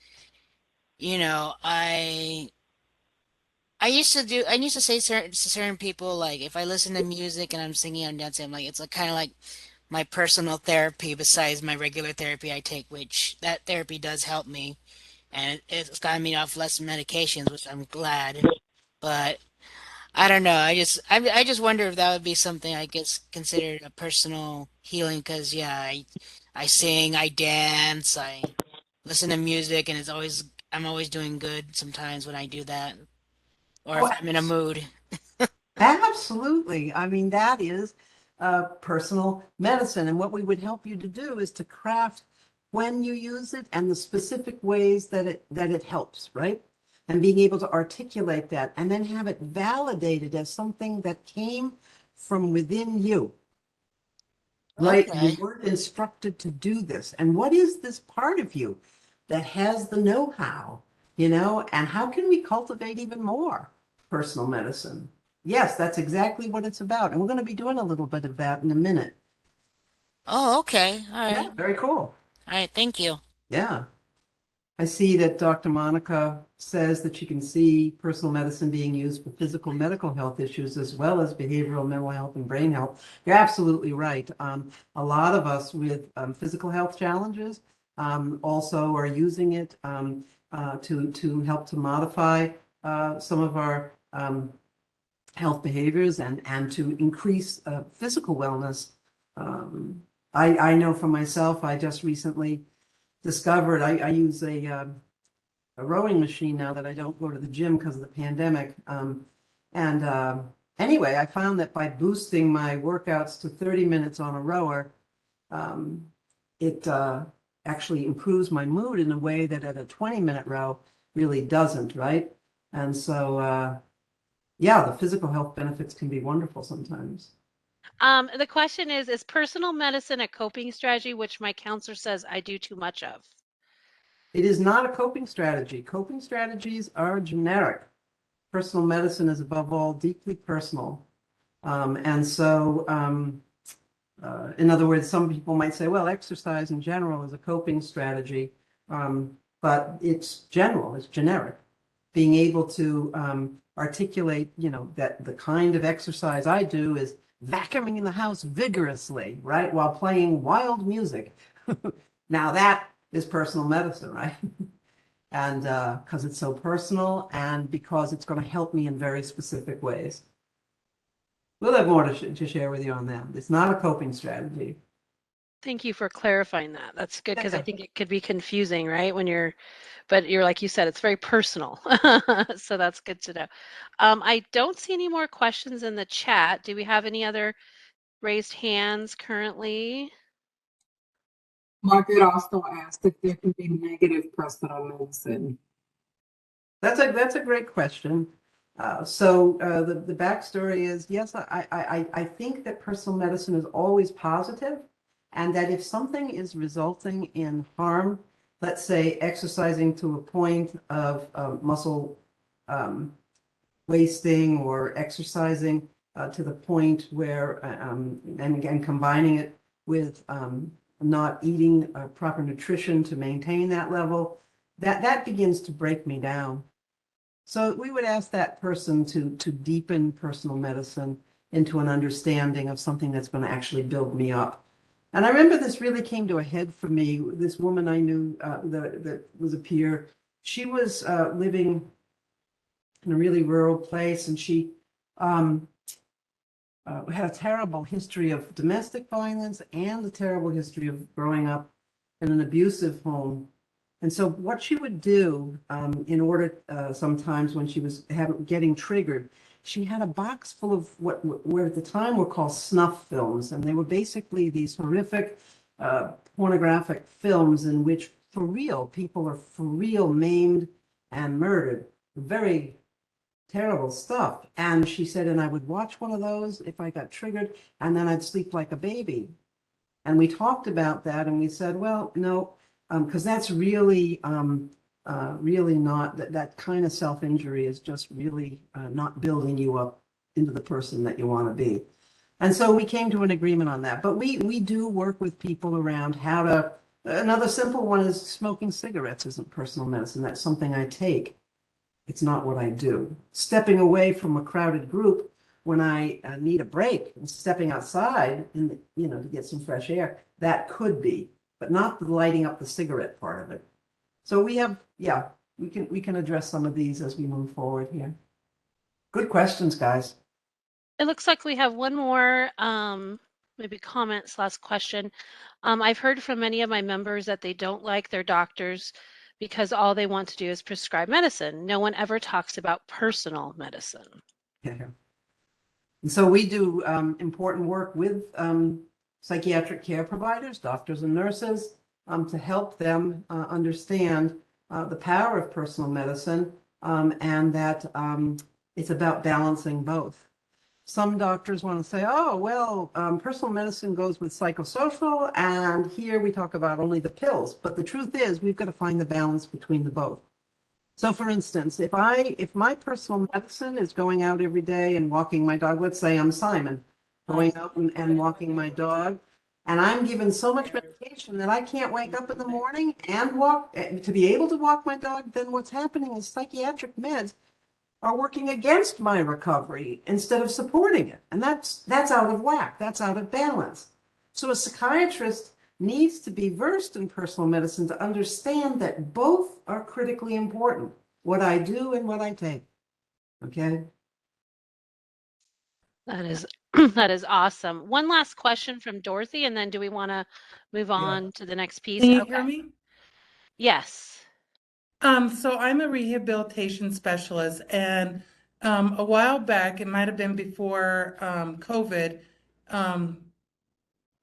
I used to say to certain people, like, if I listen to music and I'm singing and dancing, I'm like, it's like kind of like my personal therapy besides my regular therapy I take, which that therapy does help me, and it's gotten me off less medications, which I'm glad. But I don't know. I just wonder if that would be something I guess considered a personal healing, because yeah, I sing, I dance, I listen to music, and I'm always doing good sometimes when I do that, or if Oh, I'm in a mood. absolutely. I mean, that is personal medicine. And what we would help you to do is to craft when you use it and the specific ways that it helps, right? And being able to articulate that and then have it validated as something that came from within you, right? You Okay. weren't instructed to do this. And what is this part of you that has the know-how, and how can we cultivate even more personal medicine? Yes, that's exactly what it's about. And we're going to be doing a little bit of that in a minute. Oh, okay. All Yeah, right. very cool. All right. Thank you. Yeah. I see that Dr. Monica says that she can see personal medicine being used for physical medical health issues as well as behavioral mental health and brain health. You're absolutely right. A lot of us with physical health challenges also are using it to help to modify some of our health behaviors and to increase physical wellness. I know for myself, I just recently discovered I use a rowing machine now that I don't go to the gym because of the pandemic. And anyway, I found that by boosting my workouts to 30 minutes on a rower, it actually improves my mood in a way that at a 20-minute row really doesn't, right? And so, yeah, the physical health benefits can be wonderful sometimes. The question is personal medicine a coping strategy, which my counselor says I do too much of? It is not a coping strategy. Coping strategies are generic. Personal medicine is above all deeply personal. And so, in other words, some people might say, well, exercise in general is a coping strategy, but it's general, it's generic. Being able to articulate, that the kind of exercise I do is vacuuming in the house vigorously, right, while playing wild music. Now that is personal medicine, right? And because it's so personal and because it's going to help me in very specific ways. We'll have more to share with you on that. It's not a coping strategy. Thank you for clarifying that. That's good because I Yeah. think it could be confusing, right? But you're like you said, it's very personal. So that's good to know. I don't see any more questions in the chat. Do we have any other raised hands currently? Margaret also asked if there can be negative personal medicine. That's a great question. The backstory is, yes, I think that personal medicine is always positive, and that if something is resulting in harm, let's say exercising to a point of muscle wasting or exercising to the point where, and again, combining it with not eating proper nutrition to maintain that level, that begins to break me down. So we would ask that person to deepen personal medicine into an understanding of something that's going to actually build me up. And I remember this really came to a head for me. This woman I knew that was a peer, she was living in a really rural place, and she had a terrible history of domestic violence and a terrible history of growing up in an abusive home. And so what she would do in order sometimes when she was getting triggered, she had a box full of what at the time were called snuff films. And they were basically these horrific pornographic films in which for real people are for real maimed and murdered. Very terrible stuff. And she said, and I would watch one of those if I got triggered, and then I'd sleep like a baby. And we talked about that, and we said, well, no, because that's really, really not, that kind of self-injury is just really not building you up into the person that you want to be. And so we came to an agreement on that. But we do work with people around how to, another simple one is smoking cigarettes isn't personal medicine. That's something I take. It's not what I do. Stepping away from a crowded group when I need a break and stepping outside in the, to get some fresh air, that could be, but not the lighting up the cigarette part of it. So we have, yeah, we can address some of these as we move forward here. Good questions, guys. It looks like we have one more maybe comment/question. I've heard from many of my members that they don't like their doctors because all they want to do is prescribe medicine. No one ever talks about personal medicine. Yeah. And so we do important work with psychiatric care providers, doctors and nurses, to help them understand the power of personal medicine and that it's about balancing both. Some doctors want to say, oh, well, personal medicine goes with psychosocial, and here we talk about only the pills. But the truth is, we've got to find the balance between the both. So for instance, if my personal medicine is going out every day and walking my dog, let's say I'm Simon, going out and walking my dog, and I'm given so much medication that I can't wake up in the morning and walk, to be able to walk my dog, then what's happening is psychiatric meds are working against my recovery instead of supporting it. And that's out of whack, that's out of balance. So a psychiatrist needs to be versed in personal medicine to understand that both are critically important, what I do and what I take. Okay? That is that is awesome. One last question from Dorothy, and then do we want to move on to the next piece? Can you hear me? Yes. So I'm a rehabilitation specialist, and a while back, it might have been before COVID,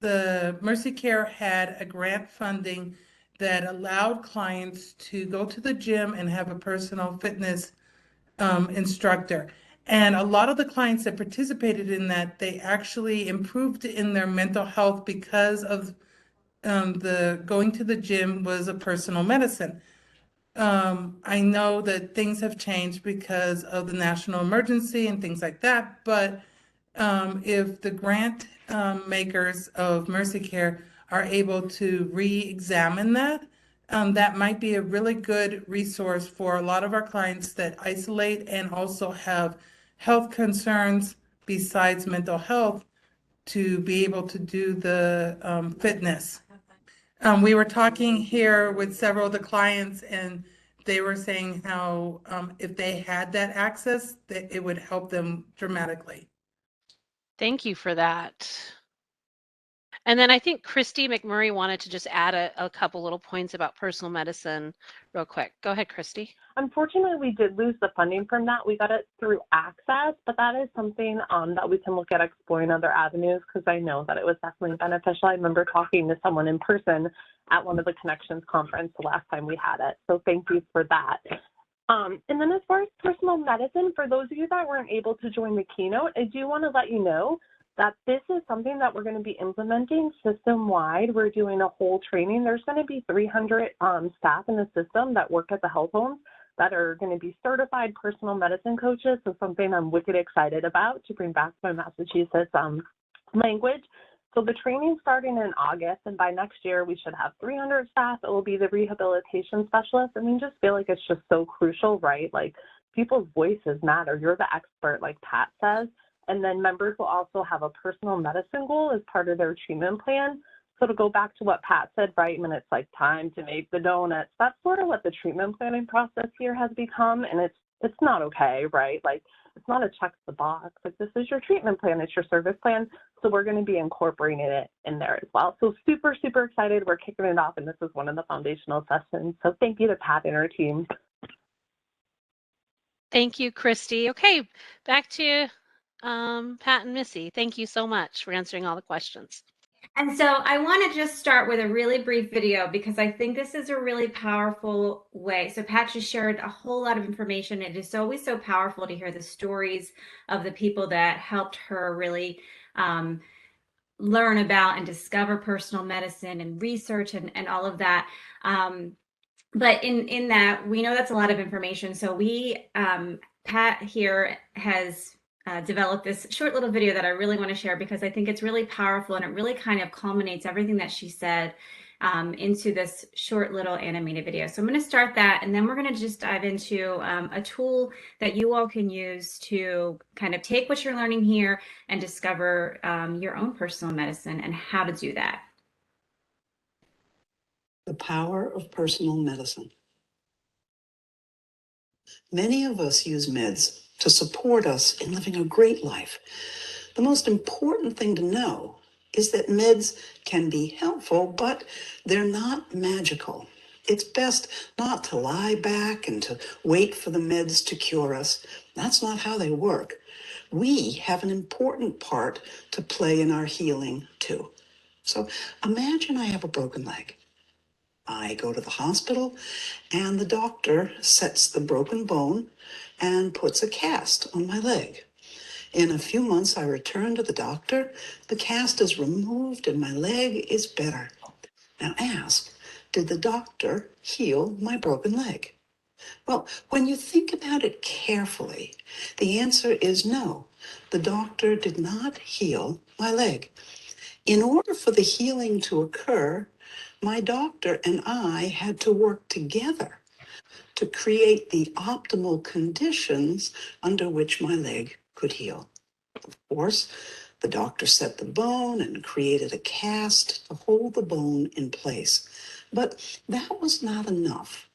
the Mercy Care had a grant funding that allowed clients to go to the gym and have a personal fitness instructor. And a lot of the clients that participated in that, they actually improved in their mental health because of the going to the gym was a personal medicine. I know that things have changed because of the national emergency and things like that, but if the grant makers of Mercy Care are able to re-examine that, that might be a really good resource for a lot of our clients that isolate and also have health concerns besides mental health to be able to do the fitness. We were talking here with several of the clients, and they were saying how if they had that access, that it would help them dramatically. Thank you for that. And then I think Christy McMurray wanted to just add a couple little points about personal medicine real quick. Go ahead, Christy. Unfortunately, we did lose the funding from that. We got it through Access, but that is something that we can look at exploring other avenues because I know that it was definitely beneficial. I remember talking to someone in person at one of the Connections conference the last time we had it. So thank you for that. And then as far as personal medicine, for those of you that weren't able to join the keynote, I do want to let you know that this is something that we're going to be implementing system-wide. We're doing a whole training. There's going to be 300 staff in the system that work at the health homes that are going to be certified personal medicine coaches. So something I'm wicked excited about to bring back my Massachusetts language. So the training starting in August, and by next year we should have 300 staff. It will be the rehabilitation specialists. I mean, just feel like it's just so crucial, right? Like people's voices matter. You're the expert, like Pat says. And then members will also have a personal medicine goal as part of their treatment plan. So to go back to what Pat said, right, when it's like time to make the donuts, that's sort of what the treatment planning process here has become. And it's not okay, right? Like It's not a check the box. Like, this is your treatment plan. It's your service plan. So we're going to be incorporating it in there as well. So super, super excited. We're kicking it off, and this is one of the foundational sessions. So thank you to Pat and her team. Thank you, Christy. Okay, back to Pat and Missy. Thank you so much for answering all the questions. And so I want to just start with a really brief video because I think this is a really powerful way. So Pat just shared a whole lot of information. It is always so powerful to hear the stories of the people that helped her really learn about and discover personal medicine and research and all of that. But in that, we know that's a lot of information. So we, Pat here has developed this short little video that I really want to share because I think it's really powerful and it really kind of culminates everything that she said into this short little animated video. So I'm going to start that, and then we're going to just dive into a tool that you all can use to kind of take what you're learning here and discover your own personal medicine and how to do that. The power of personal medicine. Many of us use meds to support us in living a great life. The most important thing to know is that meds can be helpful, but they're not magical. It's best not to lie back and to wait for the meds to cure us. That's not how they work. We have an important part to play in our healing, too. So imagine I have a broken leg. I go to the hospital, and the doctor sets the broken bone and puts a cast on my leg. In a few months, I return to the doctor. The cast is removed, and my leg is better. Now ask, did the doctor heal my broken leg? Well, when you think about it carefully, the answer is no. The doctor did not heal my leg. In order for the healing to occur, my doctor and I had to work together to create the optimal conditions under which my leg could heal. Of course, the doctor set the bone and created a cast to hold the bone in place. But that was not enough.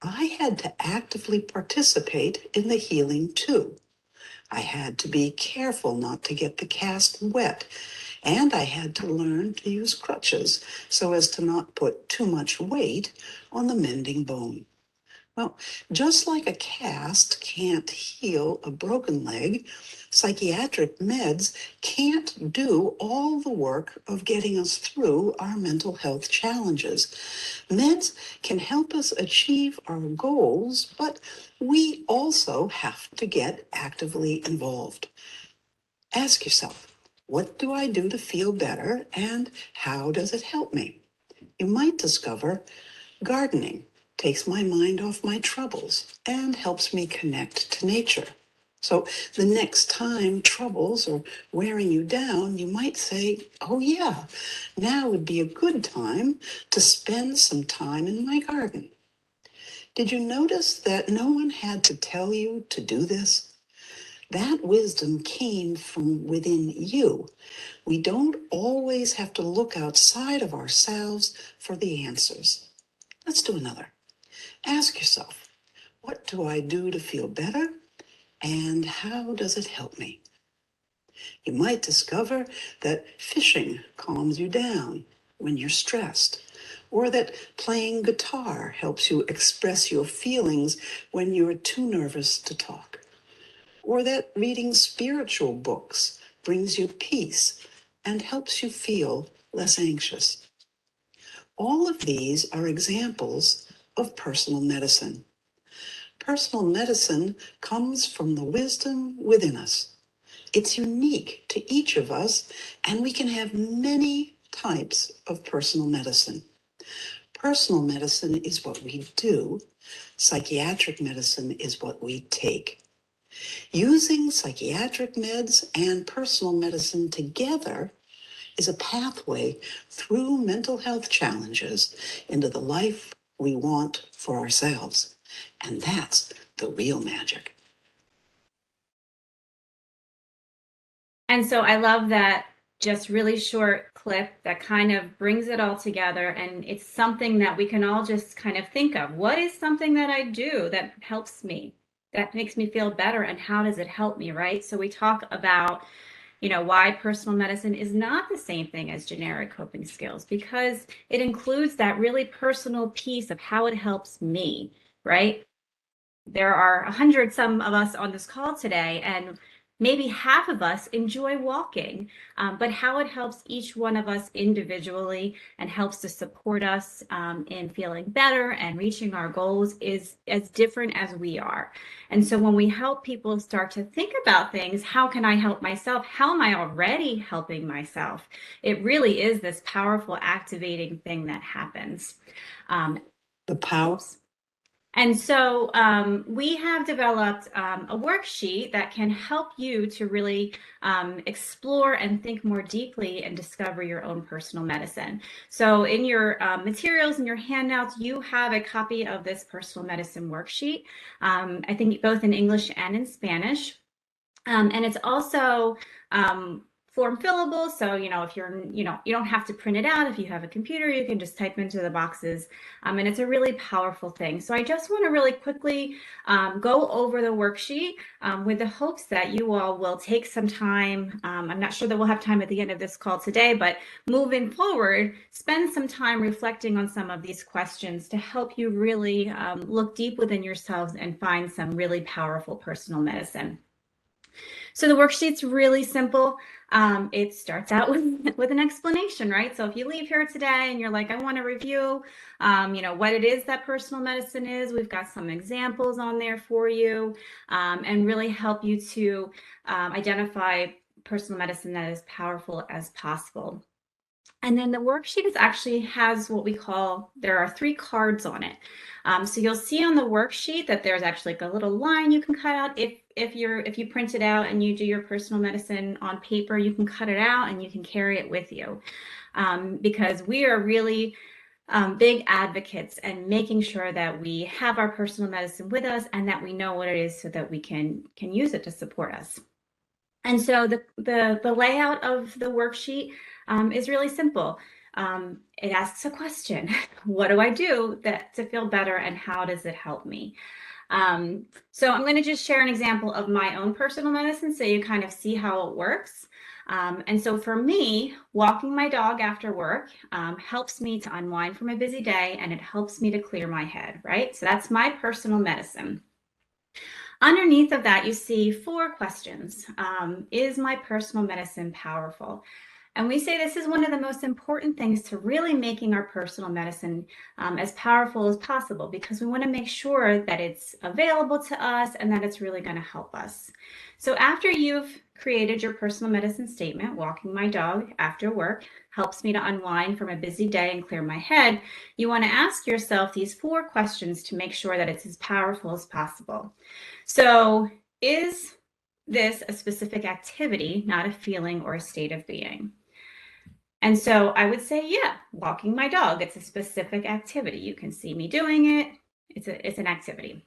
I had to actively participate in the healing too. I had to be careful not to get the cast wet, and I had to learn to use crutches so as to not put too much weight on the mending bone. Well, just like a cast can't heal a broken leg, psychiatric meds can't do all the work of getting us through our mental health challenges. Meds can help us achieve our goals, but we also have to get actively involved. Ask yourself, what do I do to feel better, and how does it help me? You might discover gardening takes my mind off my troubles and helps me connect to nature. So the next time troubles are wearing you down, you might say, oh yeah, now would be a good time to spend some time in my garden. Did you notice that no one had to tell you to do this? That wisdom came from within you. We don't always have to look outside of ourselves for the answers. Let's do another. Ask yourself, what do I do to feel better? And how does it help me? You might discover that fishing calms you down when you're stressed, or that playing guitar helps you express your feelings when you're too nervous to talk, or that reading spiritual books brings you peace and helps you feel less anxious. All of these are examples of personal medicine. Personal medicine comes from the wisdom within us. It's unique to each of us, and we can have many types of personal medicine. Personal medicine is what we do. Psychiatric medicine is what we take. Using psychiatric meds and personal medicine together is a pathway through mental health challenges into the life we want for ourselves. And that's the real magic. And so I love that just really short clip that kind of brings it all together. And it's something that we can all just kind of think of. What is something that I do that helps me? that makes me feel better, and how does it help me, right? So we talk about, why personal medicine is not the same thing as generic coping skills, because it includes that really personal piece of how it helps me, right? There are 100 some of us on this call today, and maybe half of us enjoy walking, but how it helps each one of us individually and helps to support us in feeling better and reaching our goals is as different as we are. And so when we help people start to think about things, how can I help myself? How am I already helping myself? It really is this powerful activating thing that happens. The power. And so we have developed a worksheet that can help you to really explore and think more deeply and discover your own personal medicine. So in your materials and your handouts, you have a copy of this personal medicine worksheet, I think both in English and in Spanish. And it's also form fillable. So, if you're, you don't have to print it out. If you have a computer, you can just type into the boxes. And it's a really powerful thing. So I just want to really quickly go over the worksheet with the hopes that you all will take some time. I'm not sure that we'll have time at the end of this call today, but moving forward, spend some time reflecting on some of these questions to help you really look deep within yourselves and find some really powerful personal medicine. So the worksheet's really simple. It starts out with an explanation, right? So if you leave here today and you're like, I want to review, what it is that personal medicine is, we've got some examples on there for you, and really help you to identify personal medicine that is powerful as possible. And then the worksheet actually has what we call, there are 3 cards on it. So you'll see on the worksheet that there's actually like a little line you can cut out. If you print it out and you do your personal medicine on paper, you can cut it out and you can carry it with you. Because we are really big advocates and making sure that we have our personal medicine with us and that we know what it is so that we can use it to support us. And so the layout of the worksheet is really simple. It asks a question. What do I do to feel better, and how does it help me? So I'm going to just share an example of my own personal medicine so you kind of see how it works. And so for me, walking my dog after work helps me to unwind from a busy day, and it helps me to clear my head, right? So that's my personal medicine. Underneath of that, you see 4 questions. Is my personal medicine powerful? And we say this is one of the most important things to really making our personal medicine as powerful as possible, because we want to make sure that it's available to us and that it's really going to help us. So after you've created your personal medicine statement, walking my dog after work helps me to unwind from a busy day and clear my head, you want to ask yourself these 4 questions to make sure that it's as powerful as possible. So is this a specific activity, not a feeling or a state of being? And so I would say, yeah, walking my dog, it's a specific activity. You can see me doing it. It's an activity.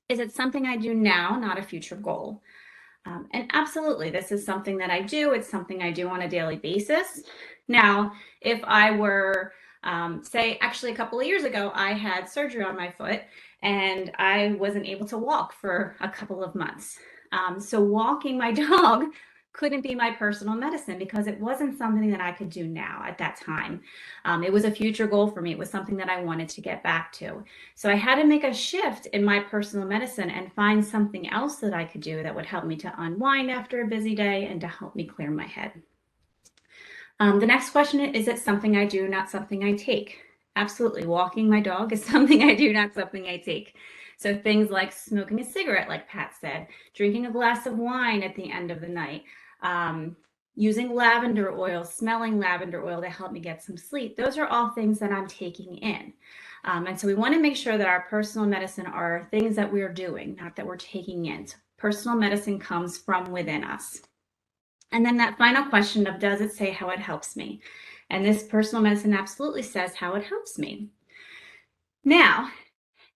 Is it something I do now, not a future goal? And absolutely, this is something that I do. It's something I do on a daily basis. Now, if I were, say, actually a couple of years ago, I had surgery on my foot and I wasn't able to walk for a couple of months. So walking my dog couldn't be my personal medicine because it wasn't something that I could do now at that time. It was a future goal for me. It was something that I wanted to get back to. So I had to make a shift in my personal medicine and find something else that I could do that would help me to unwind after a busy day and to help me clear my head. The next question is it something I do, not something I take? Absolutely. Walking my dog is something I do, not something I take. So things like smoking a cigarette, like Pat said, drinking a glass of wine at the end of the night, using lavender oil, smelling lavender oil to help me get some sleep. Those are all things that I'm taking in. And so we want to make sure that our personal medicine are things that we're doing, not that we're taking in. So personal medicine comes from within us. And then that final question of, does it say how it helps me? And this personal medicine absolutely says how it helps me. Now,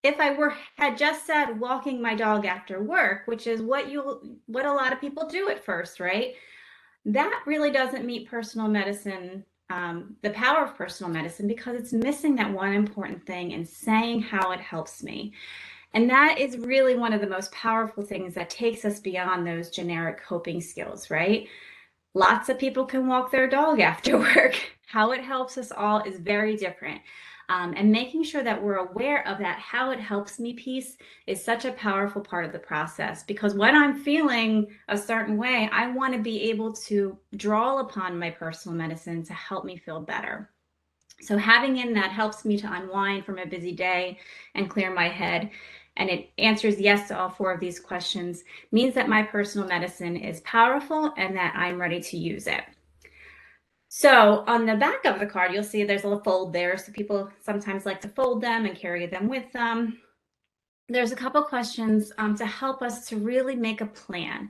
if I had just said walking my dog after work, which is what a lot of people do at first, right? That really doesn't meet personal medicine, the power of personal medicine, because it's missing that one important thing in saying how it helps me. And that is really one of the most powerful things that takes us beyond those generic coping skills, right? Lots of people can walk their dog after work. How it helps us all is very different. And making sure that we're aware of that, how it helps me piece is such a powerful part of the process, because when I'm feeling a certain way, I want to be able to draw upon my personal medicine to help me feel better. So having in that helps me to unwind from a busy day and clear my head. And it answers yes to all 4 of these questions, means that my personal medicine is powerful and that I'm ready to use it. So on the back of the card, you'll see there's a little fold there. So people sometimes like to fold them and carry them with them. There's a couple questions to help us to really make a plan.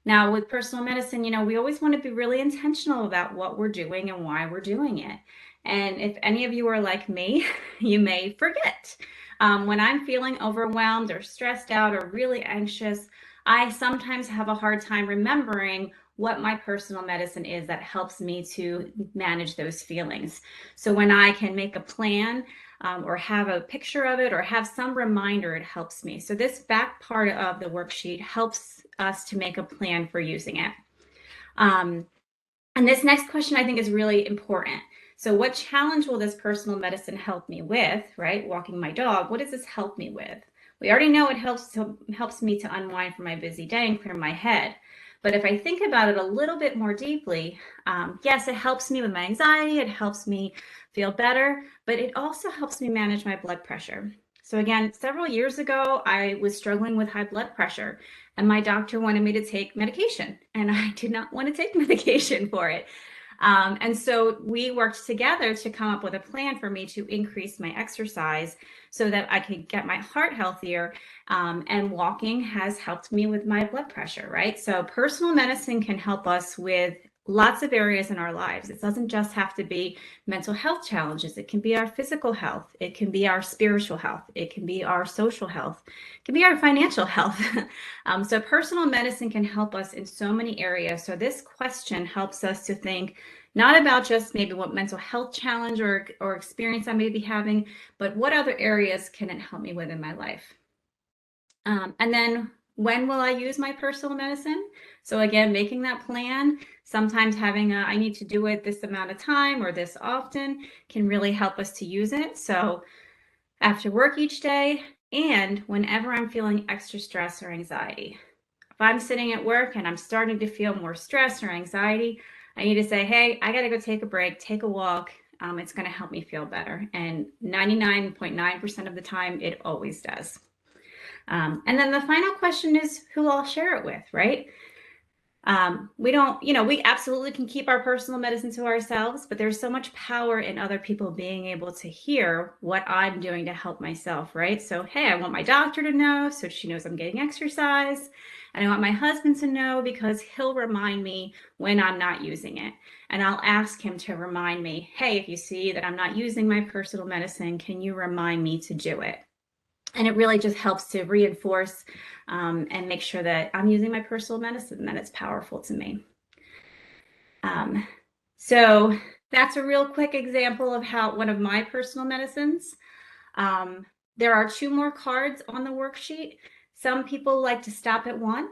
Now with personal medicine, we always want to be really intentional about what we're doing and why we're doing it. And if any of you are like me, you may forget. When I'm feeling overwhelmed or stressed out or really anxious, I sometimes have a hard time remembering what my personal medicine is that helps me to manage those feelings. So when I can make a plan or have a picture of it or have some reminder, it helps me. So this back part of the worksheet helps us to make a plan for using it. And this next question I think is really important. So what challenge will this personal medicine help me with, right? Walking my dog, what does this help me with? We already know it helps me to unwind from my busy day and clear my head. But if I think about it a little bit more deeply, yes, it helps me with my anxiety, it helps me feel better, but it also helps me manage my blood pressure. So again, several years ago, I was struggling with high blood pressure and my doctor wanted me to take medication and I did not want to take medication for it. And so we worked together to come up with a plan for me to increase my exercise so that I could get my heart healthier. And walking has helped me with my blood pressure, right? So personal medicine can help us with lots of areas in our lives. It doesn't just have to be mental health challenges. It can be our physical health. It can be our spiritual health. It can be our social health. It can be our financial health. So personal medicine can help us in so many areas. So this question helps us to think not about just maybe what mental health challenge or experience I may be having, but what other areas can it help me with in my life? And then when will I use my personal medicine? So again, making that plan, sometimes having I need to do it this amount of time or this often can really help us to use it. So after work each day and whenever I'm feeling extra stress or anxiety. If I'm sitting at work and I'm starting to feel more stress or anxiety, I need to say, hey, I got to go take a break, take a walk. It's going to help me feel better. And 99.9% of the time, it always does. And then the final question is who I'll share it with, right? We don't, we absolutely can keep our personal medicine to ourselves, but there's so much power in other people being able to hear what I'm doing to help myself, right? So, hey, I want my doctor to know so she knows I'm getting exercise. And I want my husband to know because he'll remind me when I'm not using it. And I'll ask him to remind me, hey, if you see that I'm not using my personal medicine, can you remind me to do it? And it really just helps to reinforce and make sure that I'm using my personal medicine and that it's powerful to me. So that's a real quick example of how one of my personal medicines. There are 2 more cards on the worksheet. Some people like to stop at 1.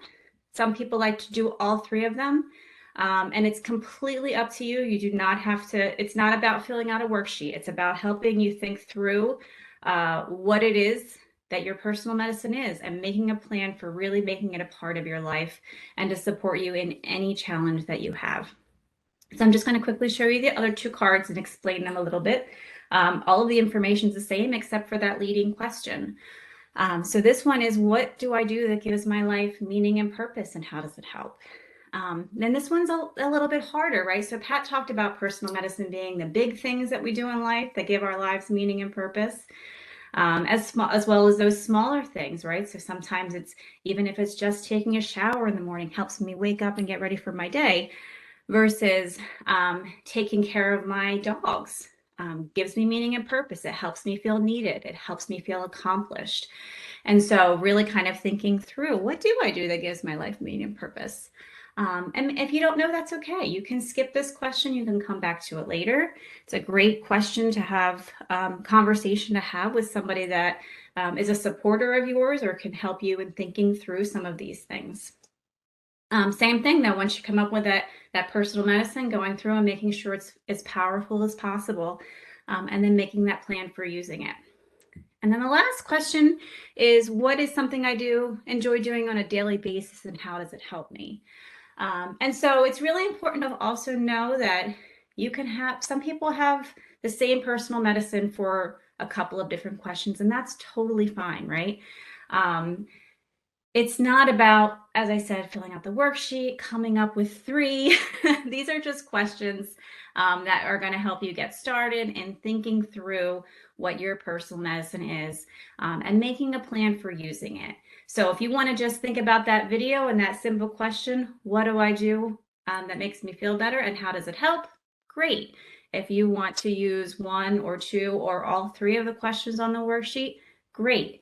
Some people like to do all 3 of them. And it's completely up to you. You do not have to, it's not about filling out a worksheet. It's about helping you think through what it is that your personal medicine is and making a plan for really making it a part of your life and to support you in any challenge that you have. So I'm just going to quickly show you the other 2 cards and explain them a little bit. All of the information is the same except for that leading question. So this one is, what do I do that gives my life meaning and purpose, and how does it help? Then this one's a little bit harder, right? So Pat talked about personal medicine being the big things that we do in life that give our lives meaning and purpose. As well as those smaller things, right? So sometimes it's, even if it's just taking a shower in the morning, helps me wake up and get ready for my day, versus taking care of my dogs. Gives me meaning and purpose. It helps me feel needed. It helps me feel accomplished. And so really kind of thinking through, what do I do that gives my life meaning and purpose? And if you don't know, that's okay. You can skip this question. You can come back to it later. It's a great question to have, conversation to have with somebody that is a supporter of yours or can help you in thinking through some of these things. Same thing though, once you come up with that personal medicine, going through and making sure it's as powerful as possible, and then making that plan for using it. And then the last question is, what is something I enjoy doing on a daily basis, and how does it help me? And so it's really important to also know that you can have, some people have the same personal medicine for a couple of different questions, and that's totally fine, right? It's not about, as I said, filling out the worksheet, coming up with 3. These are just questions that are going to help you get started in thinking through what your personal medicine is, and making a plan for using it. So if you want to just think about that video and that simple question, what do I do that makes me feel better and how does it help? Great. If you want to use 1 or 2 or all 3 of the questions on the worksheet, great.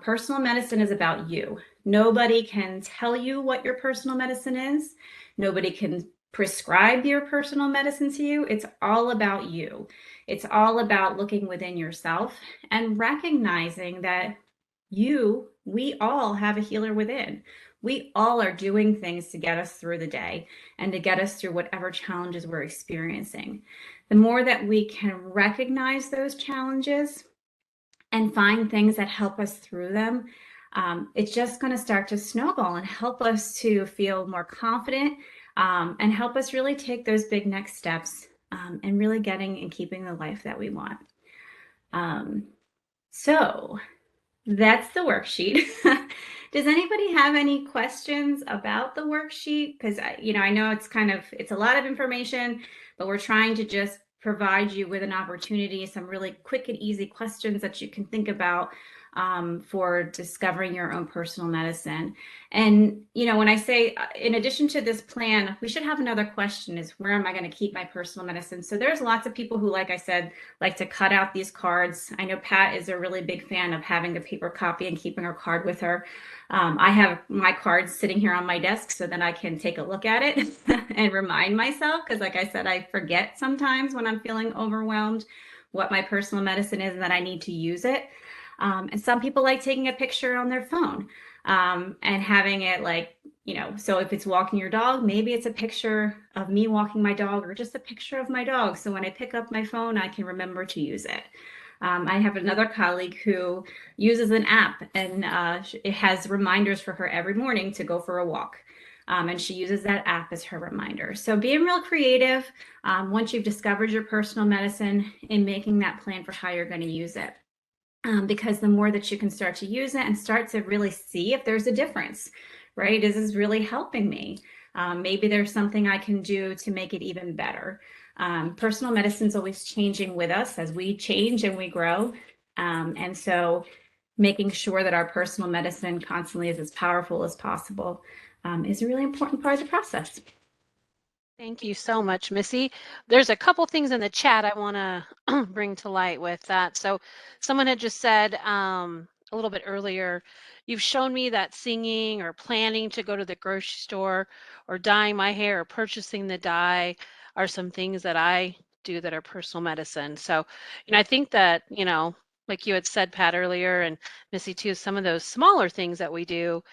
Personal medicine is about you. Nobody can tell you what your personal medicine is. Nobody can prescribe your personal medicine to you. It's all about you. It's all about looking within yourself and recognizing that we all have a healer within. We all are doing things to get us through the day and to get us through whatever challenges we're experiencing. The more that we can recognize those challenges and find things that help us through them, it's just going to start to snowball and help us to feel more confident, and help us really take those big next steps, and really getting and keeping the life that we want. So that's the worksheet. Does anybody have any questions about the worksheet? Because I know it's a lot of information, but we're trying to just provide you with an opportunity, some really quick and easy questions that you can think about for discovering your own personal medicine. And when I say, in addition to this plan, we should have another question, is where am I going to keep my personal medicine? So there's lots of people who, like I said, like to cut out these cards. I know Pat is a really big fan of having the paper copy and keeping her card with her. I have my cards sitting here on my desk so that I can take a look at it and remind myself, because like I said, I forget sometimes when I'm feeling overwhelmed what my personal medicine is and that I need to use it. And some people like taking a picture on their phone, and having it so if it's walking your dog, maybe it's a picture of me walking my dog or just a picture of my dog. So when I pick up my phone, I can remember to use it. I have another colleague who uses an app, and it has reminders for her every morning to go for a walk. And she uses that app as her reminder. So being real creative, once you've discovered your personal medicine, in making that plan for how you're going to use it. Because the more that you can start to use it and start to really see if there's a difference, right? Is this really helping me? Maybe there's something I can do to make it even better. Personal medicine is always changing with us as we change and we grow. And so making sure that our personal medicine constantly is as powerful as possible is a really important part of the process. Thank you so much, Missy. There's a couple things in the chat I want to bring to light with that. So someone had just said a little bit earlier, you've shown me that singing or planning to go to the grocery store or dyeing my hair or purchasing the dye are some things that I do that are personal medicine. So, I think that, like you had said, Pat, earlier, and Missy too, some of those smaller things that we do,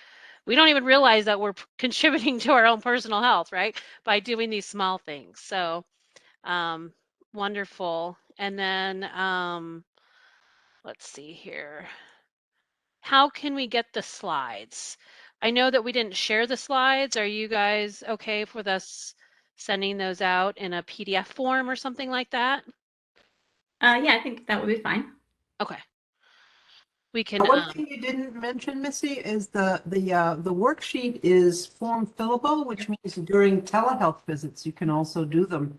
we don't even realize that we're contributing to our own personal health, right? By doing these small things. So wonderful. And then let's see here. How can we get the slides? I know that we didn't share the slides. Are you guys okay with us sending those out in a PDF form or something like that? Yeah, I think that would be fine. Okay. We can. One thing you didn't mention, Missy, is the worksheet is form fillable, which means during telehealth visits, you can also do them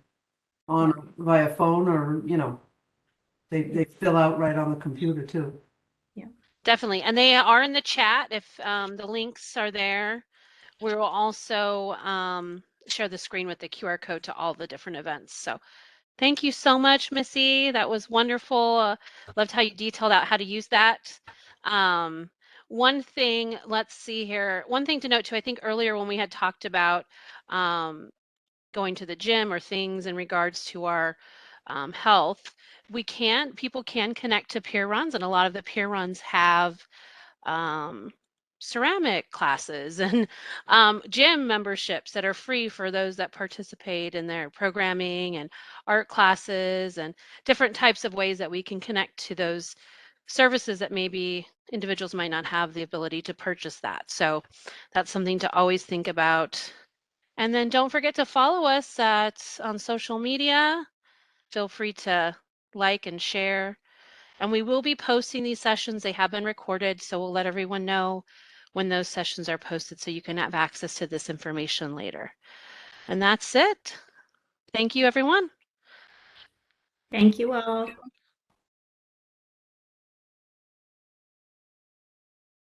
via phone, or they fill out right on the computer too. Yeah, definitely. And they are in the chat. If the links are there, we will also share the screen with the QR code to all the different events. So thank you so much, Missy. That was wonderful. Loved how you detailed out how to use that. One thing, let's see here. One thing to note too, I think earlier when we had talked about going to the gym or things in regards to our health. People can connect to peer runs, and a lot of the peer runs have ceramic classes and gym memberships that are free for those that participate in their programming, and art classes, and different types of ways that we can connect to those services that maybe individuals might not have the ability to purchase that. So that's something to always think about. And then don't forget to follow us on social media. Feel free to like and share. And we will be posting these sessions. They have been recorded, so we'll let everyone know when those sessions are posted so you can have access to this information later. And that's it. Thank you, everyone. Thank you all.